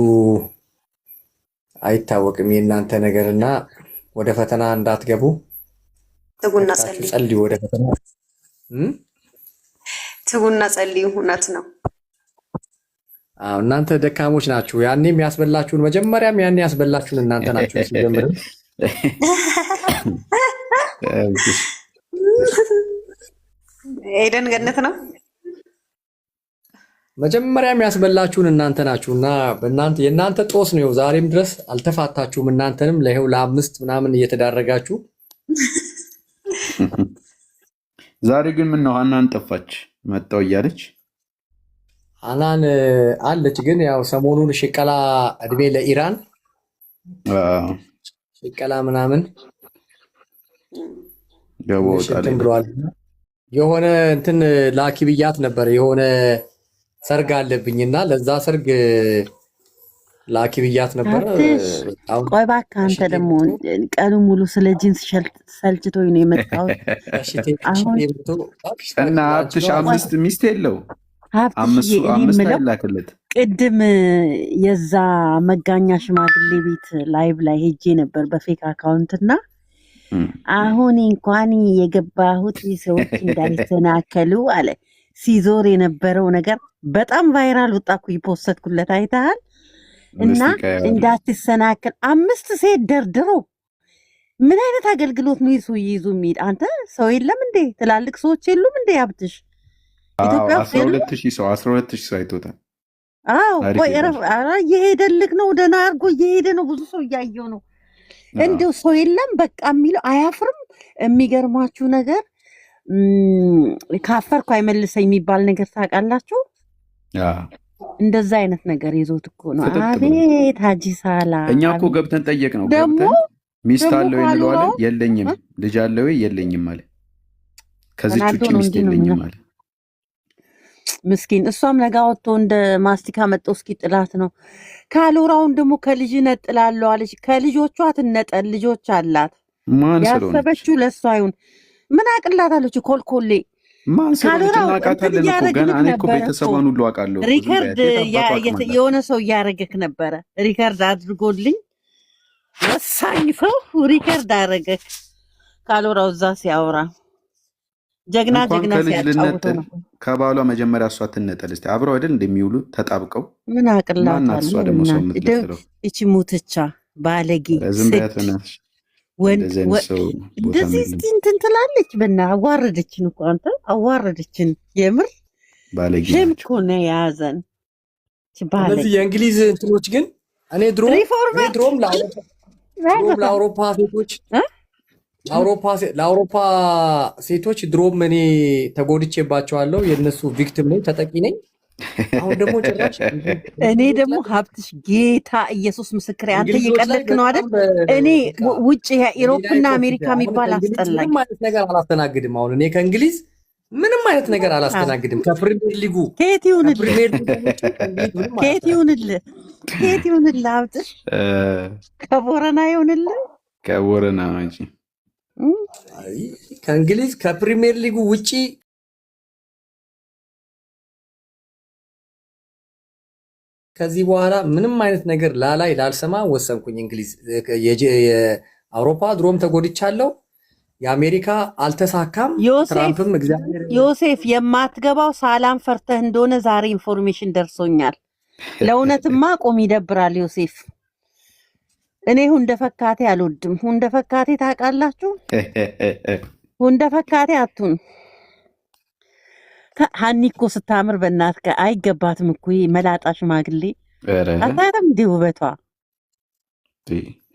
አይታወቅም የእናንተ ነገርና ወደ ፈተና እንዳትገቡ ትጉና ጸልይ። ወደ ፈተና ትጉና ጸልይ። እውነት ነው። እናንተ ደካሞች ናችሁ። ያኔም ያስበላችሁን መጀመሪያም ያኔ ያስበላችሁን እናንተ ናችሁ። ሲጀምር ኤደን ገነት ነው። መጀመሪያም ያስበላችሁን እናንተ ናችሁና በእናንተ የእናንተ ጦስ ነው ዛሬም ድረስ አልተፋታችሁም። እናንተንም ለይኸው ለ5 ምናምን እየተዳረጋችሁ ዛሬ ግን ምን ነው ሀናን ጠፋች መጣው እያለች ሀናን አለች። ግን ያው ሰሞኑን ሽቀላ እድሜ ለኢራን ሽቀላ ምናምን ብለዋል። የሆነ እንትን ላኪ ብያት ነበር። የሆነ ሰርግ አለብኝና ለዛ ሰርግ ላኪ ብያት ነበር። ቆይ እባክህ አንተ ደግሞ ቀኑ ሙሉ ስለ ጂንስ ሰልችቶኝ ነው የመጣሁት። እና ሀብትሽ 5 ሚስት የለው 5 አይላክለት። ቅድም የዛ መጋኛ ሽማግሌ ቤት ላይቭ ላይ ሄጄ ነበር በፌክ አካውንት እና አሁን እንኳን የገባሁት ሰዎች እንዳይሰናከሉ አለ። ሲዞር የነበረው ነገር በጣም ቫይራል ወጣ እኮ የፖስትኩለት አይተሃል? እና እንዳትሰናከል 5 ሴት ደርድሮ ምን አይነት አገልግሎት ነው ይሱ ይዙ የሚሄድ? አንተ ሰው የለም እንዴ? ትላልቅ ሰዎች የሉም እንዴ? ሀብትሽ ኢትዮጵያ 12000 ሰው አይቶታል። አዎ ቆይ እየሄደልክ ነው። ደህና አድርጎ እየሄደ ነው። ብዙ ሰው እያየው ነው። እንዲሁ ሰው የለም በቃ የሚለው አያፍርም። የሚገርማችሁ ነገር ካፈርኩ አይመልሰኝ የሚባል ነገር ታውቃላችሁ? እንደዛ አይነት ነገር ይዞት እኮ ነው። አቤት ሀጂ ሳላ። እኛ እኮ ገብተን ጠየቅ ነው። ገብተን ሚስት አለው እንለዋለን። የለኝም። ልጅ አለው የለኝም አለ። ከዚች ውጭ ሚስት የለኝም አለ። ምስኪን። እሷም ነጋ ወጥቶ እንደ ማስቲካ መጥቶ እስኪ ጥላት ነው። ካሎራውን ደግሞ ከልጅ ነጥላለሁ አለች። ከልጆቿ ትነጠል። ልጆች አላት። ያሰበችው ለእሷ አይሁን። ምን አቅላታለች? ኮልኮሌ ማን ስለሆነችናቃታለን እኮ ገና እኔ እኮ ቤተሰቧን ሁሉ አውቃለሁ። ሪከርድ የሆነ ሰው እያረገክ ነበረ። ሪከርድ አድርጎልኝ ወሳኝ ሰው ሪከርድ አረገክ። ካሎራው እዛ ሲያወራ ጀግና ሲያጫውተ ነው። ከባሏ መጀመሪያ እሷ ትነጠል። እስኪ አብረው አይደል እንደሚውሉ ተጣብቀው ምን አቅላታለሁ። እሷ ደግሞ ሰው የምትመስለው ይቺ ሙትቻ ባለጌ ዝም በያት በእናትሽ። እንደዚህ እስቲ እንትን ትላለች። አዋረደችን እኮ አንተ አዋረደችን። የምር ሼም እኮ ነው የያዘን። እነዚህ የእንግሊዝ እንትኖች ግን እኔ ድሮም ለአውሮፓ ሴቶች ድሮም እኔ ተጎድቼባቸዋለሁ። የእነሱ ቪክቲም ነኝ፣ ተጠቂ ነኝ። አሁን ደግሞ ጭራሽ እኔ ደግሞ ሀብትሽ ጌታ ኢየሱስ ምስክሬ፣ አንተ እየቀለድክ ነው አይደል? እኔ ውጭ ኢሮፕና አሜሪካ የሚባል አስጠላኝ። ምንም አይነት ነገር አላስተናግድም። አሁን እኔ ከእንግሊዝ ምንም አይነት ነገር አላስተናግድም። ከፕሪሚየር ሊጉ ከየት ይሁንልህ ሀብትሽ? ከቦረና ይሁንልህ? ከቦረና እንጂ ከእንግሊዝ ከፕሪሚየር ሊጉ ውጪ ከዚህ በኋላ ምንም አይነት ነገር ላልሰማ ወሰንኩኝ። እንግሊዝ የአውሮፓ ድሮም ተጎድቻለሁ። የአሜሪካ አልተሳካም። ትራምፕም እግዚአብሔር ዮሴፍ የማትገባው ሳላም ፈርተህ እንደሆነ ዛሬ ኢንፎርሜሽን ደርሶኛል። ለእውነትማ ቆም ይደብራል ዮሴፍ። እኔ ሁንደፈካቴ አልወድም። ሁንደፈካቴ ታውቃላችሁ? ሁንደፈካቴ አቱን ሀኒ እኮ ስታምር በእናትህ አይገባትም እኮ መላጣ ሽማግሌ አታያትም እንዴ ውበቷ?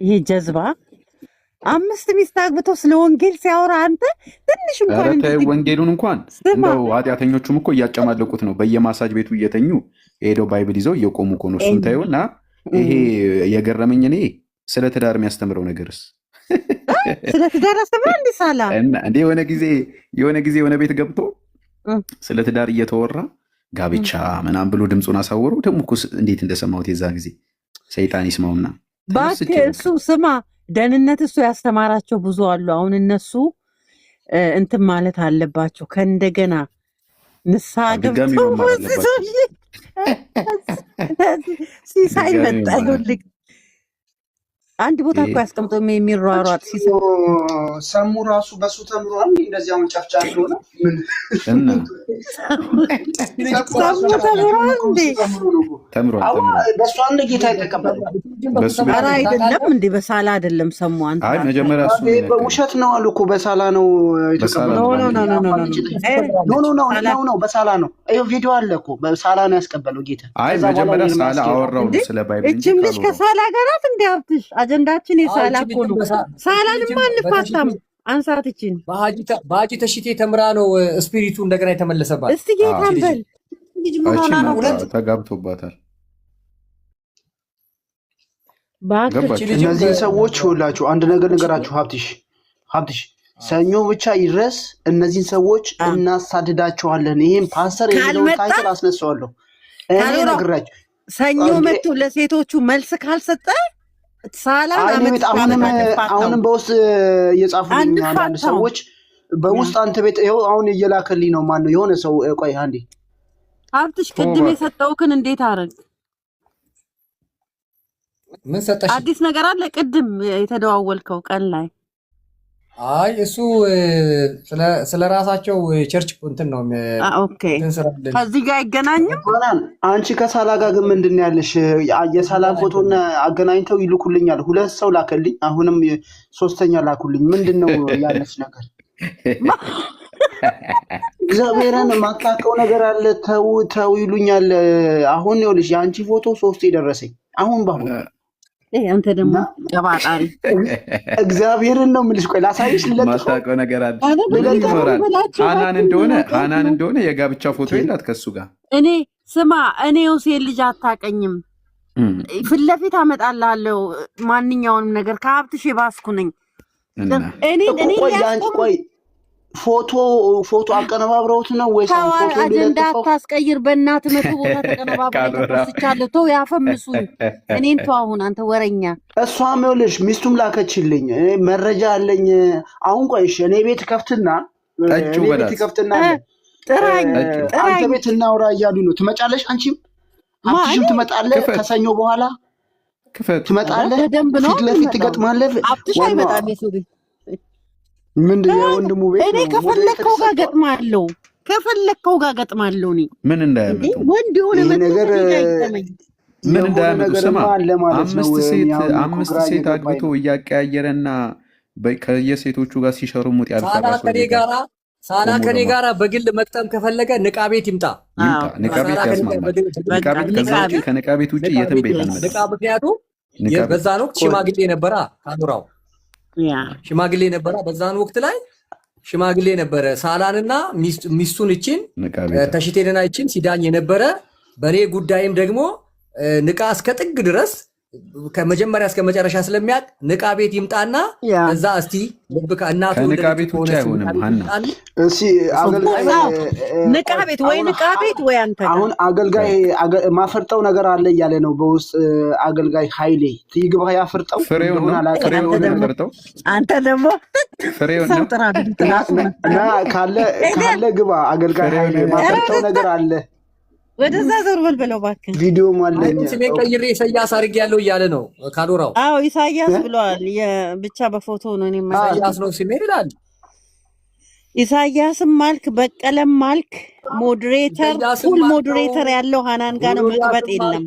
ይሄ ጀዝባ 5 ሚስት አግብቶ ስለ ወንጌል ሲያወራ አንተ ትንሽ እንኳን ወንጌሉን እንኳን እንደው ኃጢአተኞቹም እኮ እያጨማለቁት ነው። በየማሳጅ ቤቱ እየተኙ ሄደው ባይብል ይዘው እየቆሙ እኮ ነው። እሱን ታዩና ይሄ የገረመኝ እኔ ስለ ትዳር የሚያስተምረው ነገርስ ስለ ትዳር አስተምራ እንዴ ሳላ እንዴ የሆነ ጊዜ የሆነ ቤት ገብቶ ስለ ትዳር እየተወራ ጋብቻ ምናምን ብሎ ድምፁን አሳወሩ። ደግሞ እኮ እንዴት እንደሰማሁት የዛ ጊዜ ሰይጣን ይስማውና እባክህ እሱ ስማ ደህንነት እሱ ያስተማራቸው ብዙ አሉ። አሁን እነሱ እንትን ማለት አለባቸው። ከእንደገና ንስሐ ገብተው ሲሳይ መጣ ይኸውልህ አንድ ቦታ እኮ ያስቀምጠው የሚሯሯጥ ሰሙ ራሱ በሱ ተምሯል። እንደዚህ አሁን ጨፍጫፍ ሆነ ምን ተምሯል። በሱ አንድ ጌታ የተቀበለ ኧረ አይደለም እንዴ በሳላ አይደለም ሰሙ አንተ አይ መጀመሪያ እሱ ውሸት ነው አሉ እኮ በሳላ ነው የተቀበለው። ኖ በሳላ ነው። ይኸው ቪዲዮ አለ እኮ በሳላ ነው ያስቀበለው ጌታ። አይ መጀመሪያ ሳላ አወራው ስለ ባይብል እንጂ እቺም ልጅ ከሳላ ጋር ናት እንዴ ሀብትሽ? አጀንዳችን የሳላ እኮ ነው። ሳላንማ አንፋታም። አንሳትችን በሀጂ ተሽቴ ተምራ ነው ስፒሪቱ እንደገና የተመለሰባት። እስቲ ጌታን በል ልጅ መሆና ነው ተጋብቶባታል። እነዚህ ሰዎች ሁላችሁ አንድ ነገር ነገራችሁ። ሀብትሽ ሰኞ ብቻ ይድረስ። እነዚህን ሰዎች እናሳድዳቸዋለን። ይሄን ፓስተር የሚለውን ታይትል አስነሳዋለሁ እኔ ነግራችሁ። ሰኞ መጥቶ ለሴቶቹ መልስ ካልሰጠ አሁንም በውስጥ የጻፉልኝ አንዳንድ ሰዎች በውስጥ አንተ ቤት ይኸው አሁን እየላከልኝ ነው። ማነው የሆነ ሰው ቆይ አንዴ ሀብትሽ ቅድም የሰጠውክን እንዴት አረግ? ምን ሰጠሽ? አዲስ ነገር አለ ቅድም የተደዋወልከው ቀን ላይ? አይ እሱ ስለ ራሳቸው ቸርች እንትን ነው። ኦኬ ከዚህ ጋር አይገናኝም። አንቺ ከሳላ ጋር ግን ምንድን ነው ያለሽ? የሳላን ፎቶና አገናኝተው ይልኩልኛል። 2 ሰው ላከልኝ፣ አሁንም 3ኛ ላኩልኝ። ምንድን ነው ያለች ነገር? እግዚአብሔርን ማታውቀው ነገር አለ። ተው ይሉኛል። አሁን ይኸውልሽ የአንቺ ፎቶ 3 የደረሰኝ አሁን ባሁን አንተ ደግሞ ቀባጣሪ እግዚአብሔርን ነው የምልሽ። ቆይ ላሳይሽ። ማታውቀው ነገር አለ። ሃናን እንደሆነ የጋብቻ ፎቶ የላት ከሱ ጋር። እኔ ስማ ዮሴን ልጅ አታውቀኝም። ፊት ለፊት አመጣልሃለሁ ማንኛውንም ነገር። ከሀብትሽ የባስኩ ነኝ እኔ ቆይ ፎቶ አቀነባብረውት ነው ወይስ ፎቶ አጀንዳ አታስቀይር በእናትህ። 100 ቦታ ተቀነባብረው ተስቻለሁ። ተው ያፈምሱኝ እኔን ተው። አሁን አንተ ወረኛ። እሷም ይኸውልሽ ሚስቱም ላከችልኝ መረጃ አለኝ። አሁን ቆይሽ እኔ ቤት ከፍትና ጥራኝ አንተ ቤት እናውራ እያሉ ነው። ትመጫለሽ? አንቺም ትመጣለህ? ከሰኞ በኋላ ትመጣለህ? ፊት ለፊት ትገጥማለህ። አብትሽ አይመጣም የሰው ቤት ምንድን ነው ወንድሙ ቤት? እኔ ከፈለከው ጋር ገጥማለሁ። እኔ ምን እንዳያመጡ ወንድ የሆነ ነገር ምን እንዳያመጡ ስማ፣ 5 ሴት አግብቶ እያቀያየረና ከየሴቶቹ ጋር ሲሸርሙጥ ያልፈራ ሳላ ከኔ ጋራ በግል መቅጠም ከፈለገ ንቃ ቤት ይምጣ። ንቃ ቤት ያስማማል። ከንቃ ቤት ውጭ የትም ቤት አንመጣም። ንቃ ምክንያቱም በዛን ወቅት ሽማግሌ ነበራ። ካኑራው ሽማግሌ ነበራ። በዛን ወቅት ላይ ሽማግሌ ነበረ። ሳላንና ሚስቱን እችን ተሽቴንና እችን ሲዳኝ የነበረ በእኔ ጉዳይም ደግሞ ንቃ እስከ ጥግ ድረስ ከመጀመሪያ እስከ መጨረሻ ስለሚያውቅ ንቃ ቤት ይምጣና እዛ እስቲ እናቱ ከንቃ ቤት ውጭ አይሆንም። ሀና እሺ አገልጋይ ንቃ ቤት ወይ አንተ አሁን አገልጋይ ማፈርጠው ነገር አለ እያለ ነው በውስጥ አገልጋይ ኃይሌ ይግባ ያፈርጠው አንተ ደግሞ ፍሬውን እና ካለ ግባ አገልጋይ ኃይሌ ማፈርጠው ነገር አለ ወደዛ ዞር በል በለው እባክህ። ቪዲዮ ማለኝ ስሜን ቀይሬ ኢሳያስ አድርጌ ያለው እያለ ነው ካዶራው። አዎ ኢሳያስ ብለዋል። ብቻ በፎቶ ነው ኢሳያስ ነው ስሜ ይላል። ኢሳያስም ማልክ በቀለም ማልክ ሞዴሬተር ፉል ሞዴሬተር ያለው ሃናን ጋር ነው። መቅበጥ የለም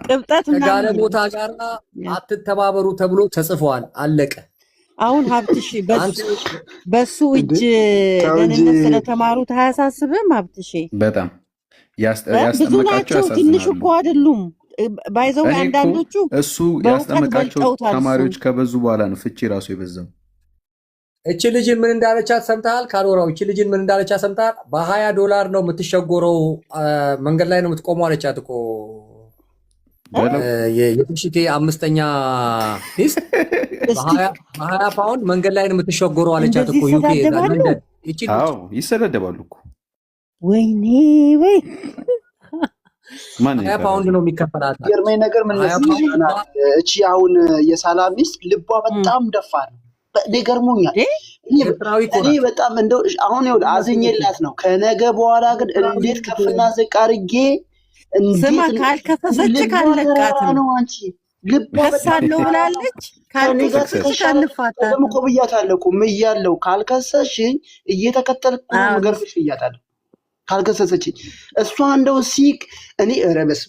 ቅብጠት ጋር ቦታ ጋር አትተባበሩ ተብሎ ተጽፏል። አለቀ። አሁን ሀብትሽ በሱ እጅ ደህንነት ስለተማሩት አያሳስብም? ሀብትሽ በጣም ብዙ ናቸው፣ ትንሽ እኮ አይደሉም። ባይዘው አንዳንዶቹ እሱ ያስጠመቃቸው ተማሪዎች ከበዙ በኋላ ነው ፍቺ ራሱ የበዛው። እቺ ልጅን ምን እንዳለቻት ሰምተሃል? ካሎራው እቺ ልጅን ምን እንዳለቻት ሰምተሃል? $20 ነው የምትሸጎረው፣ መንገድ ላይ ነው የምትቆመው አለቻት እኮ የትሽቴ አምስተኛ ሚስት በ20 ፓውንድ መንገድ ላይ ነው የምትሸጎረው አለቻት እኮ ዩኬ ለንደን። ይሰደደባሉ እኮ ወይኔ 20 ፓውንድ ነው የሚከፈላት። ገርመኝ ነገር ምን ይሆናል? እቺ አሁን የሳላ ሚስት ልቧ በጣም ደፋር ነው። እኔ ገርሞኛል። እኔ በጣም እንደው አሁን ይኸውልህ አዝኜላት ነው። ከነገ በኋላ ግን እንዴት ከፍና ዝቅ አድርጌ ስማ ካልከፈሰች ካለቃት ነው አንቺ ልባሳለው ብላለች። ካልከፈሰች ካልፋታ ደግሞ እኮ ብያታለሁ እኮ ምያለሁ። ካልከሰሽኝ እየተከተልኩ ነው መገርፍሽ ብያታለሁ። ካልከሰሰችኝ እሷ እንደው ሲቅ እኔ ረበስ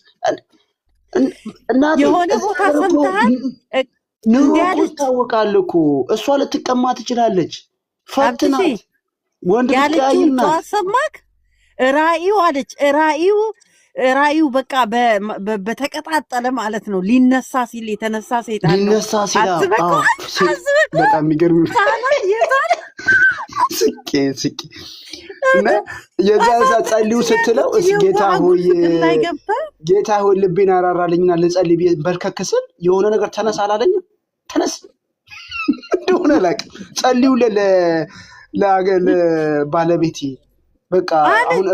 እናቴ የሆነ ቦታ ሰምተሃል? ኑሮ ይታወቃል እኮ እሷ ልትቀማ ትችላለች። ፈትናት ወንድ ልትቀያይና ሰማክ ራእዩ አለች ራእዩ በቃ በተቀጣጠለ ማለት ነው። ሊነሳ ሲል የተነሳ ሰይጣን ነው። ሊነሳ ሲል በጣም የሚገርም ስቄ እና የዛ ጸልዩ ስትለው ጌታ ሆይ ልቤን አራራልኝና ልጸልይ በርከክ ስል የሆነ ነገር ተነሳ አላለኝም። ተነስ እንደሆነ አላውቅም። ጸልዩ ለባለቤቴ በቃ አሁን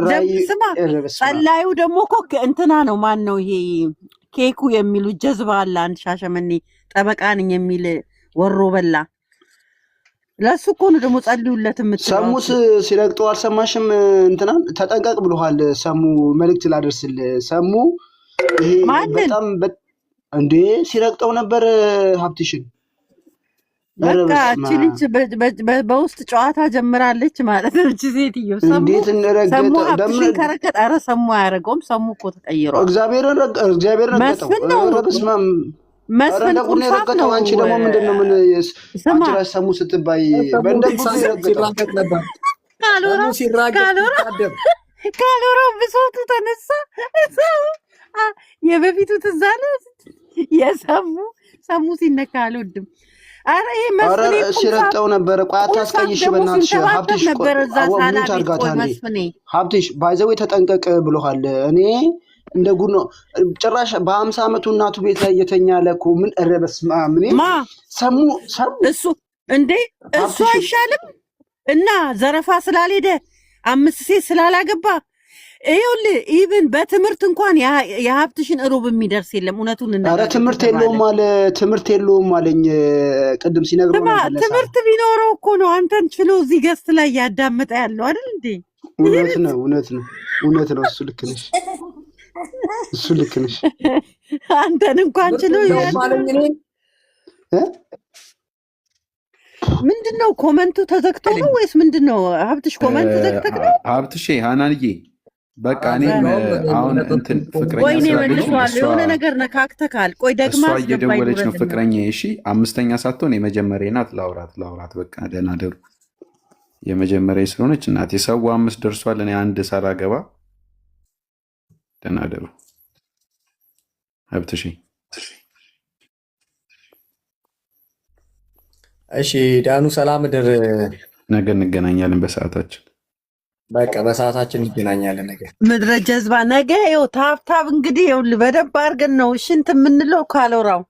ጸላዩ ደግሞ እኮ እንትና ነው። ማን ነው ይሄ ኬኩ የሚሉ ጀዝባ አለ። አንድ ሻሸመኔ ጠበቃ ነኝ የሚል ወሮ በላ ለሱ እኮ ነው ደግሞ ጸልዩለት የምትለው። ሰሙስ ሲረግጠው አልሰማሽም? እንትናን ተጠንቀቅ ብሎሃል። ሰሙ መልእክት ላደርስል። ሰሙ ይሄ በጣም እንዴ ሲረግጠው ነበር ሀብትሽን። በቃ እቺ ልጅ በውስጥ ጨዋታ ጀምራለች ማለት ነው። እቺ ሴትዮ ሰሙ ሀብትሽን ከረገጠ ኧረ ሰሙ አያደርገውም። ሰሙ እኮ ተቀይሯል። እግዚአብሔርን ረገጠው። መስፍን ረገጠው። አንቺ ደግሞ ምንድነው ምን አንቺ ሰሙ ስትባይ ካሎራ ብሶቱ ተነሳ። የበፊቱ ትዝ አለ። ሰሙ ሲነካ አልወድም። አረ ይሄ መስፍኔ ሲረግጠው ነበረ። ቆይ አታስቀይሽ በእናትሽ ሀብትሽ። ሀብትሽ ባይዘዌ ተጠንቀቅ ብሎሃል። እኔ እንደ ጉድ ነው ጭራሽ በ50 ዓመቱ እናቱ ቤት ላይ እየተኛ ለኩ ምን ረበስ ምን ሰሙ እሱ እንዴ እሱ አይሻልም? እና ዘረፋ ስላልሄደ 5 ሴት ስላላገባ ይኸውልህ ኢቭን በትምህርት እንኳን የሀብትሽን እሮብ የሚደርስ የለም። እውነቱን እና ኧረ ትምህርት የለውም አለኝ ቅድም ሲነግረው ነበር። ትምህርት ቢኖረው እኮ ነው አንተን ችሎ እዚህ ገስት ላይ ያዳመጠ ያለው አይደል እንዴ? እውነት ነው። እሱ ልክ ነሽ። አንተን እንኳን ችሎ ምንድነው ኮመንቱ ተዘግቶ ነው ወይስ ምንድነው? ሀብትሽ ኮመንት ዘግተክ ነው? ሀብትሽ ሃናንዬ በቃ እኔም አሁን እንትን ፍቅረኛ ወይኔ ስላለች መልሼዋለሁ። የሆነ ነገር ነካክተካል። ቆይ ደግማ እሷ እየደወለች ነው ፍቅረኛ። እሺ 5ኛ ሳትሆን የመጀመሪያ ናት። ላውራት በቃ ደህና ደሩ። የመጀመሪያ ስለሆነች እናቴ ሰው 5 ደርሷል። እኔ 1 ሳላገባ ደህና ደሩ። ሀብትሽ እሺ ዳኑ ሰላም ድር። ነገ እንገናኛለን በሰዓታችን። በቃ በሰዓታችን እንገናኛለን ነገ። ምድረ ጀዝባ ነገ ይኸው ታብታብ እንግዲህ ይኸውልህ በደንብ አድርገን ነው እሺ እንትን የምንለው ካሎራው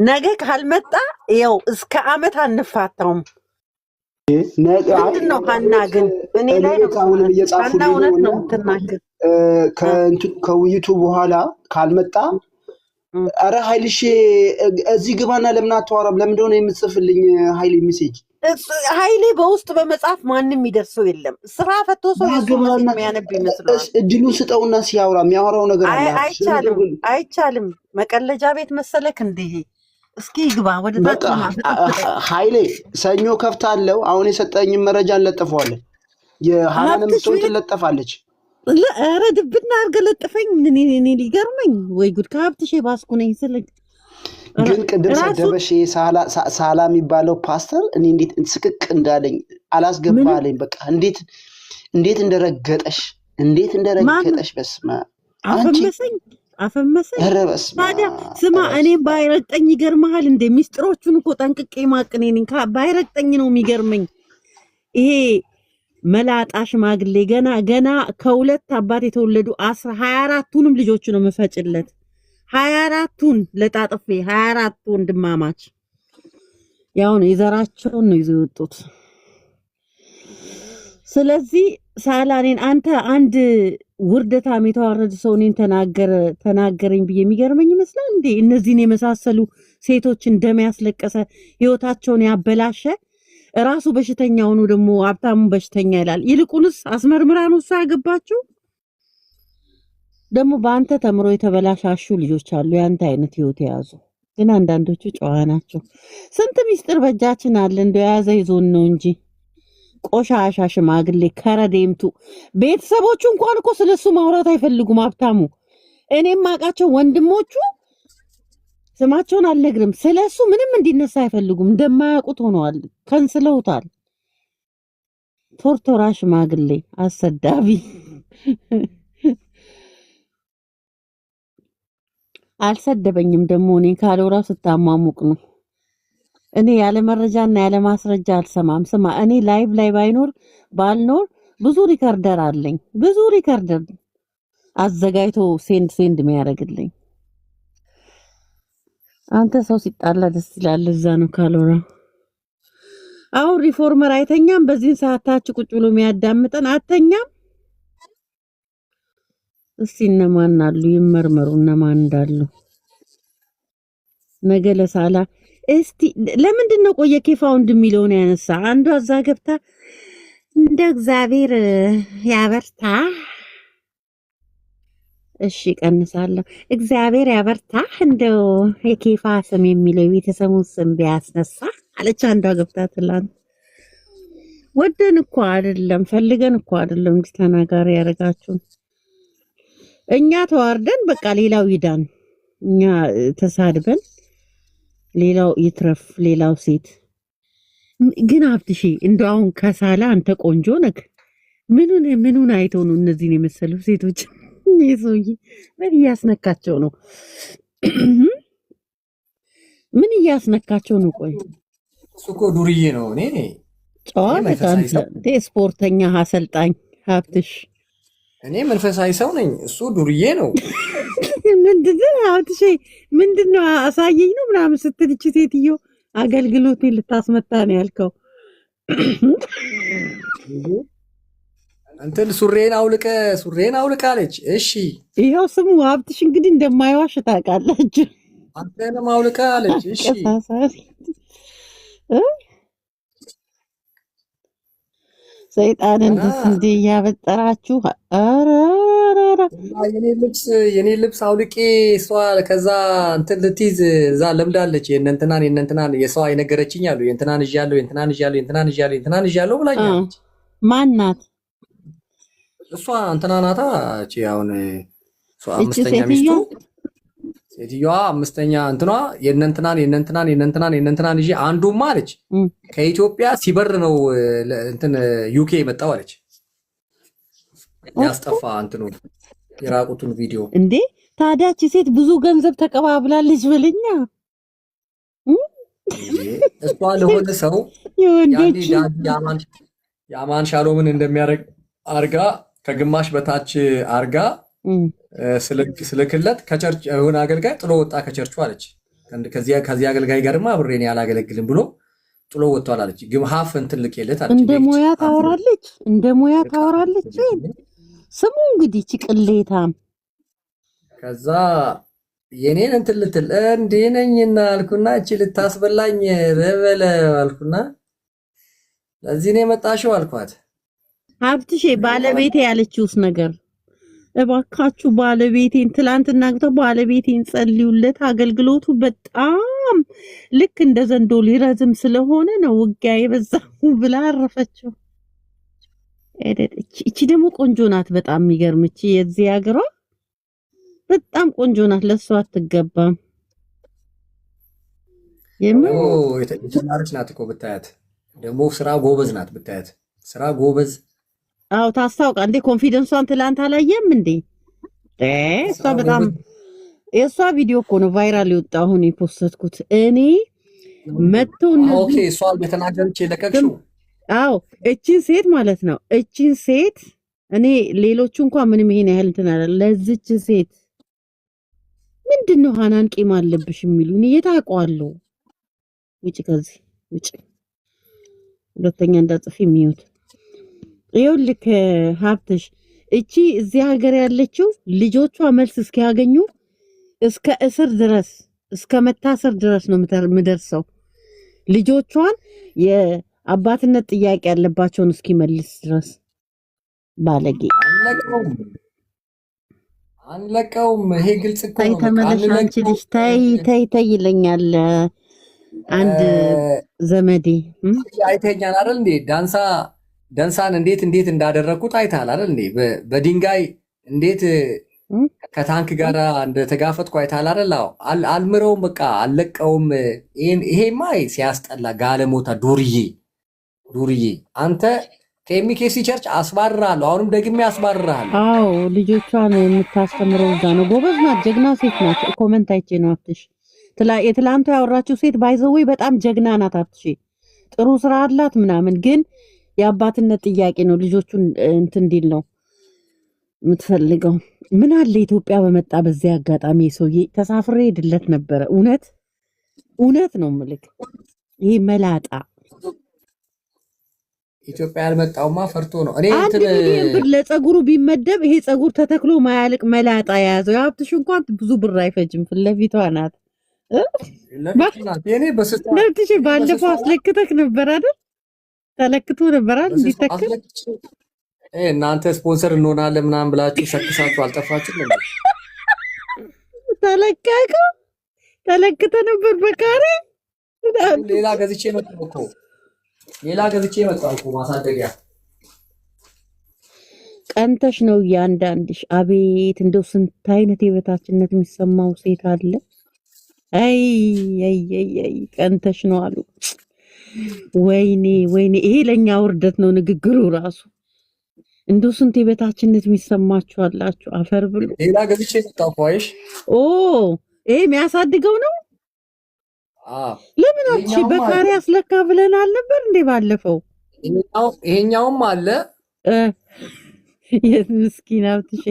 ነገ ካልመጣ ይኸው እስከ ዓመት አንፋታውም። ምንድን ነው ሀና ግን እኔ ላይ ነው ሀና እውነት ነው የምትናገር። ከውይይቱ በኋላ ካልመጣ አረ ኃይልሽ እዚህ ግባና ለምን አታወራም? ለምን እንደሆነ የምትጽፍልኝ ኃይሌ ሜሴጅ ኃይሌ በውስጥ በመጻፍ ማንም የሚደርሰው የለም። ስራ ፈቶ ሰው የሚያነብ ይመስላል። እድሉን ስጠውና ሲያወራ የሚያወራው ነገር አለ። አይቻልም። መቀለጃ ቤት መሰለክ እንዲህ እስኪ ግባ ወደ ታች ኃይሌ ሰኞ ከፍታለሁ። አሁን የሰጠኝን መረጃ እንለጥፈዋለን። የሃናንም ሰው ትለጠፋለች። ኧረ ድብና አድርገህ ለጥፈኝ። እኔ ሊገርመኝ ወይ ጉድ ከሀብትሽ ባስኩ ነኝ ስልክ ግን ቅድም ሰደበሽ ሳላ የሚባለው ፓስተር እኔ እንዴት ስቅቅ እንዳለኝ አላስገባለኝ። በቃ እንዴት እንደረገጠሽ በስመ አፈመሰኝ። ታዲያ ስማ እኔም ባይረግጠኝ ይገርመሃል እንደ ሚስጥሮቹን እኮ ጠንቅቄ ማቅኔ ነኝ። ባይረግጠኝ ነው የሚገርመኝ። ይሄ መላጣ ሽማግሌ ገና ከሁለት አባት የተወለዱ 24ቱንም ልጆቹ ነው መፈጭለት 24ቱን ለጣጥፌ 24 ወንድማማች ያው ነው የዘራቸውን ነው ይዘው የወጡት። ስለዚህ ሳላኔን አንተ አንድ ውርደታም የተዋረደ ሰው እኔን ተናገረኝ ብዬ የሚገርመኝ ይመስላል እንዴ? እነዚህን የመሳሰሉ ሴቶችን ደም ያስለቀሰ ህይወታቸውን ያበላሸ ራሱ በሽተኛ ሆኖ ደግሞ ሀብታሙን በሽተኛ ይላል። ይልቁንስ አስመርምራ ነው እሷ ያገባችው። ደግሞ በአንተ ተምሮ የተበላሻሹ ልጆች አሉ ያንተ አይነት ህይወት የያዙ። ግን አንዳንዶቹ ጨዋ ናቸው። ስንት ሚስጥር በእጃችን አለ እንደው የያዘ ይዞን ነው እንጂ ቆሻሻ ሽማግሌ ከረዴምቱ። ቤተሰቦቹ እንኳን እኮ ስለሱ ማውራት አይፈልጉም ሀብታሙ። እኔም አውቃቸው ወንድሞቹ ስማቸውን አልነግርም፣ ስለሱ ምንም እንዲነሳ አይፈልጉም። እንደማያውቁት ሆነዋል፣ ከንስለውታል። ቶርቶራ ሽማግሌ አሰዳቢ አልሰደበኝም። ደግሞ እኔ ካሎራው ስታማሙቅ ነው። እኔ ያለ መረጃና ያለ ማስረጃ አልሰማም። ስማ እኔ ላይቭ ላይ ባልኖር ብዙ ሪከርደር አለኝ። ብዙ ሪከርደር አዘጋጅቶ ሴንድ የሚያደርግልኝ። አንተ ሰው ሲጣላ ደስ ይላል። እዛ ነው ካሎራ። አሁን ሪፎርመር አይተኛም። በዚህን ሰዓት ታች ቁጭ ብሎ የሚያዳምጠን አተኛም። እስቲ እነማን አሉ ይመርመሩ፣ እነማን እንዳሉ ነገ ለሳላ። እስቲ ለምንድን ነው ቆየ ኬፋውንድ የሚለውን ያነሳ? አንዷ እዛ ገብታ እንደ እግዚአብሔር ያበርታ። እሺ ቀንሳለሁ። እግዚአብሔር ያበርታ እንደው የኬፋ ስም የሚለው የቤተሰቡን ስም ቢያስነሳ አለች አንዷ ገብታ ትላንት። ወደን እኮ አይደለም ፈልገን እኮ አይደለም እንዲህ ተናጋሪ ያደርጋችሁ። እኛ ተዋርደን በቃ ሌላው ይዳን፣ እኛ ተሳድበን ሌላው ይትረፍ። ሌላው ሴት ግን ሀብትሽ እንደው አሁን ከሳላ አንተ ቆንጆ ነህ። ምኑን አይተው ነው እነዚህን የመሰሉ ሴቶች? ይሄ ምን እያስነካቸው ነው? ምን እያስነካቸው ነው? ቆይ እሱ እኮ ዱርዬ ነው። እኔ ጨዋ በጣም ስፖርተኛ አሰልጣኝ ሀብትሽ። እኔ መንፈሳዊ ሰው ነኝ፣ እሱ ዱርዬ ነው። ምንድነው ሀብትሽ? ምንድነው አሳየኝ ነው ምናምን ስትል እቺ ሴትዮ አገልግሎቴን ልታስመታ ነው ያልከው? እንትን ሱሬን አውልቅ አለች። እሺ ይኸው ስሙ ሀብትሽ እንግዲህ እንደማይዋሽ ታውቃላችሁ። አንተንም አውልቅ አለች። እሺ ሰይጣን እንዴ እያበጠራችሁ። የኔ ልብስ አውልቄ እሷ ከዛ እንትን ልትይዝ እዛ ለምዳለች። የእነንትናን የሰው አይነገረችኝ አሉ። የእንትናን ይዣለሁ ብላኛለች። ማናት? እሷ እንትና ናታ እቺ አሁን እሷ አምስተኛ ሚስቱ ሴትዮዋ አምስተኛ እንትኗ የነንትናን ይዤ አንዱማ አለች ከኢትዮጵያ ሲበር ነው እንትን ዩኬ የመጣው አለች። ያስጠፋ እንትኑ የራቁቱን ቪዲዮ እንዴ ታዲያች ሴት ብዙ ገንዘብ ተቀባብላለች በለኛ። እሷ ለሆነ ሰው የአማን ሻሎምን እንደሚያደርግ አርጋ ከግማሽ በታች አርጋ ስልክለት ከቸርች የሆነ አገልጋይ ጥሎ ወጣ ከቸርቹ አለች። ከዚህ አገልጋይ ጋርማ አብሬን ያላገለግልም ብሎ ጥሎ ወጥቷል አለች። ግምሃፍ እንትን ልኬለት አለች። እንደ ሙያ ታወራለች። ስሙ እንግዲህ ጭቅሌታም ከዛ የኔን እንትን ልትል እንዴ ነኝና አልኩና እቺ ልታስበላኝ ረበለ አልኩና ለዚህ ነው የመጣሽው አልኳት። ሀብትሽ ባለቤቴ ያለችውስ ነገር እባካችሁ ባለቤቴን ትላንትና ግተው ባለቤቴን ጸልዩለት፣ አገልግሎቱ በጣም ልክ እንደ ዘንዶ ሊረዝም ስለሆነ ነው ውጊያ የበዛው ብላ አረፈችው። እቺ ደግሞ ቆንጆ ናት፣ በጣም የሚገርም እቺ የዚህ ሀገሯ በጣም ቆንጆ ናት። ለሷ አትገባም። የተማረች ናት እኮ ብታያት፣ ደግሞ ስራ ጎበዝ ናት ብታያት፣ ስራ ጎበዝ። አዎ ታስታውቃ እንዴ ኮንፊደንሷን ትላንት አላየም እንዴ? እሷ በጣም የእሷ ቪዲዮ እኮ ነው ቫይራል የወጣ አሁን የፖስትኩት እኔ መጥቶ ኦኬ እሷ በተናገረች የለቀቅሽው። አዎ እቺን ሴት ማለት ነው። እቺን ሴት እኔ ሌሎቹ እንኳን ምንም ይሄን ያህል እንትን አለ ለዚች ሴት ምንድነው ሃናን ቂም አለብሽ የሚሉኝ የታውቀዋለሁ። ውጭ ከዚህ ውጭ፣ ሁለተኛ እንዳጽፊ የሚዩት ይኸውልህ ሀብትሽ እቺ እዚህ ሀገር ያለችው ልጆቿ መልስ እስኪያገኙ እስከ እስር ድረስ እስከ መታሰር ድረስ ነው የምደርሰው። ልጆቿን የአባትነት ጥያቄ ያለባቸውን እስኪመልስ ድረስ ባለጌ አንለቀውም። ይሄ ግልጽ እኮ ነው። ተመለሽ አንቺ ልጅ ተይ ይለኛል አንድ ዘመዴ። አይተኛል አይደል እንዴ ደንሳን እንዴት እንዳደረኩት አይታል አይደል እንዴ? በድንጋይ እንዴት ከታንክ ጋር እንደተጋፈጥኩ አይታል አይደል? አልምረውም፣ በቃ አልለቀውም። ይሄማ ሲያስጠላ ጋለሞታ ዱርዬ አንተ ከኤምኬሲ ቸርች አስባርራለሁ። አሁንም ደግሜ አስባርራለሁ። አዎ ልጆቿን የምታስተምረው እዛ ነው። ጎበዝ ናት፣ ጀግና ሴት ናት። ኮመንት አይቼ ነው ሀብትሽ የትላንቱ ያወራችው ሴት ባይዘወይ በጣም ጀግና ናት። ሀብትሽ ጥሩ ስራ አላት ምናምን፣ ግን የአባትነት ጥያቄ ነው ልጆቹን እንትን እንዲል ነው የምትፈልገው። ምን አለ ኢትዮጵያ በመጣ በዚያ አጋጣሚ ሰውዬ ተሳፍሬ ሄድለት ነበረ። እውነት ነው ምልክ ይሄ መላጣ ኢትዮጵያ ያልመጣውማ ፈርቶ ነው። እኔ እንትን ለፀጉሩ ቢመደብ ይሄ ፀጉር ተተክሎ ማያልቅ መላጣ የያዘው የሀብትሽ እንኳን ብዙ ብር አይፈጅም። ፍለፊቷ ናት። ለብትሽ ባለፈው አስለክተክ ነበር አይደል? ተለክቶ ነበር አይደል? እንዲተክል እናንተ ስፖንሰር እንሆናለን ምናምን ብላችሁ ሰክሳችሁ አልጠፋችሁ ነበር። ተለክተ ነበር በካሬ ሌላ ገዝቼ መጣሁ እኮ ማሳደጊያ ቀንተሽ ነው እያንዳንድሽ። አቤት እንደው ስንት አይነት የበታችነት የሚሰማው ሴት አለ። አይ ቀንተሽ ነው አሉ። ወይኔ ይሄ ለኛ ውርደት ነው ንግግሩ ራሱ። እንደው ስንት የበታችነት የሚሰማችሁ አላችሁ። አፈር ብሎ ሌላ ገዝቼ መጣሁ አይሽ። ይሄ የሚያሳድገው ነው። ለምን አንቺ በካሬ አስለካ ብለን አልነበር እንዴ ባለፈው? ይሄኛውም አለ። የምስኪን ሀብትሽ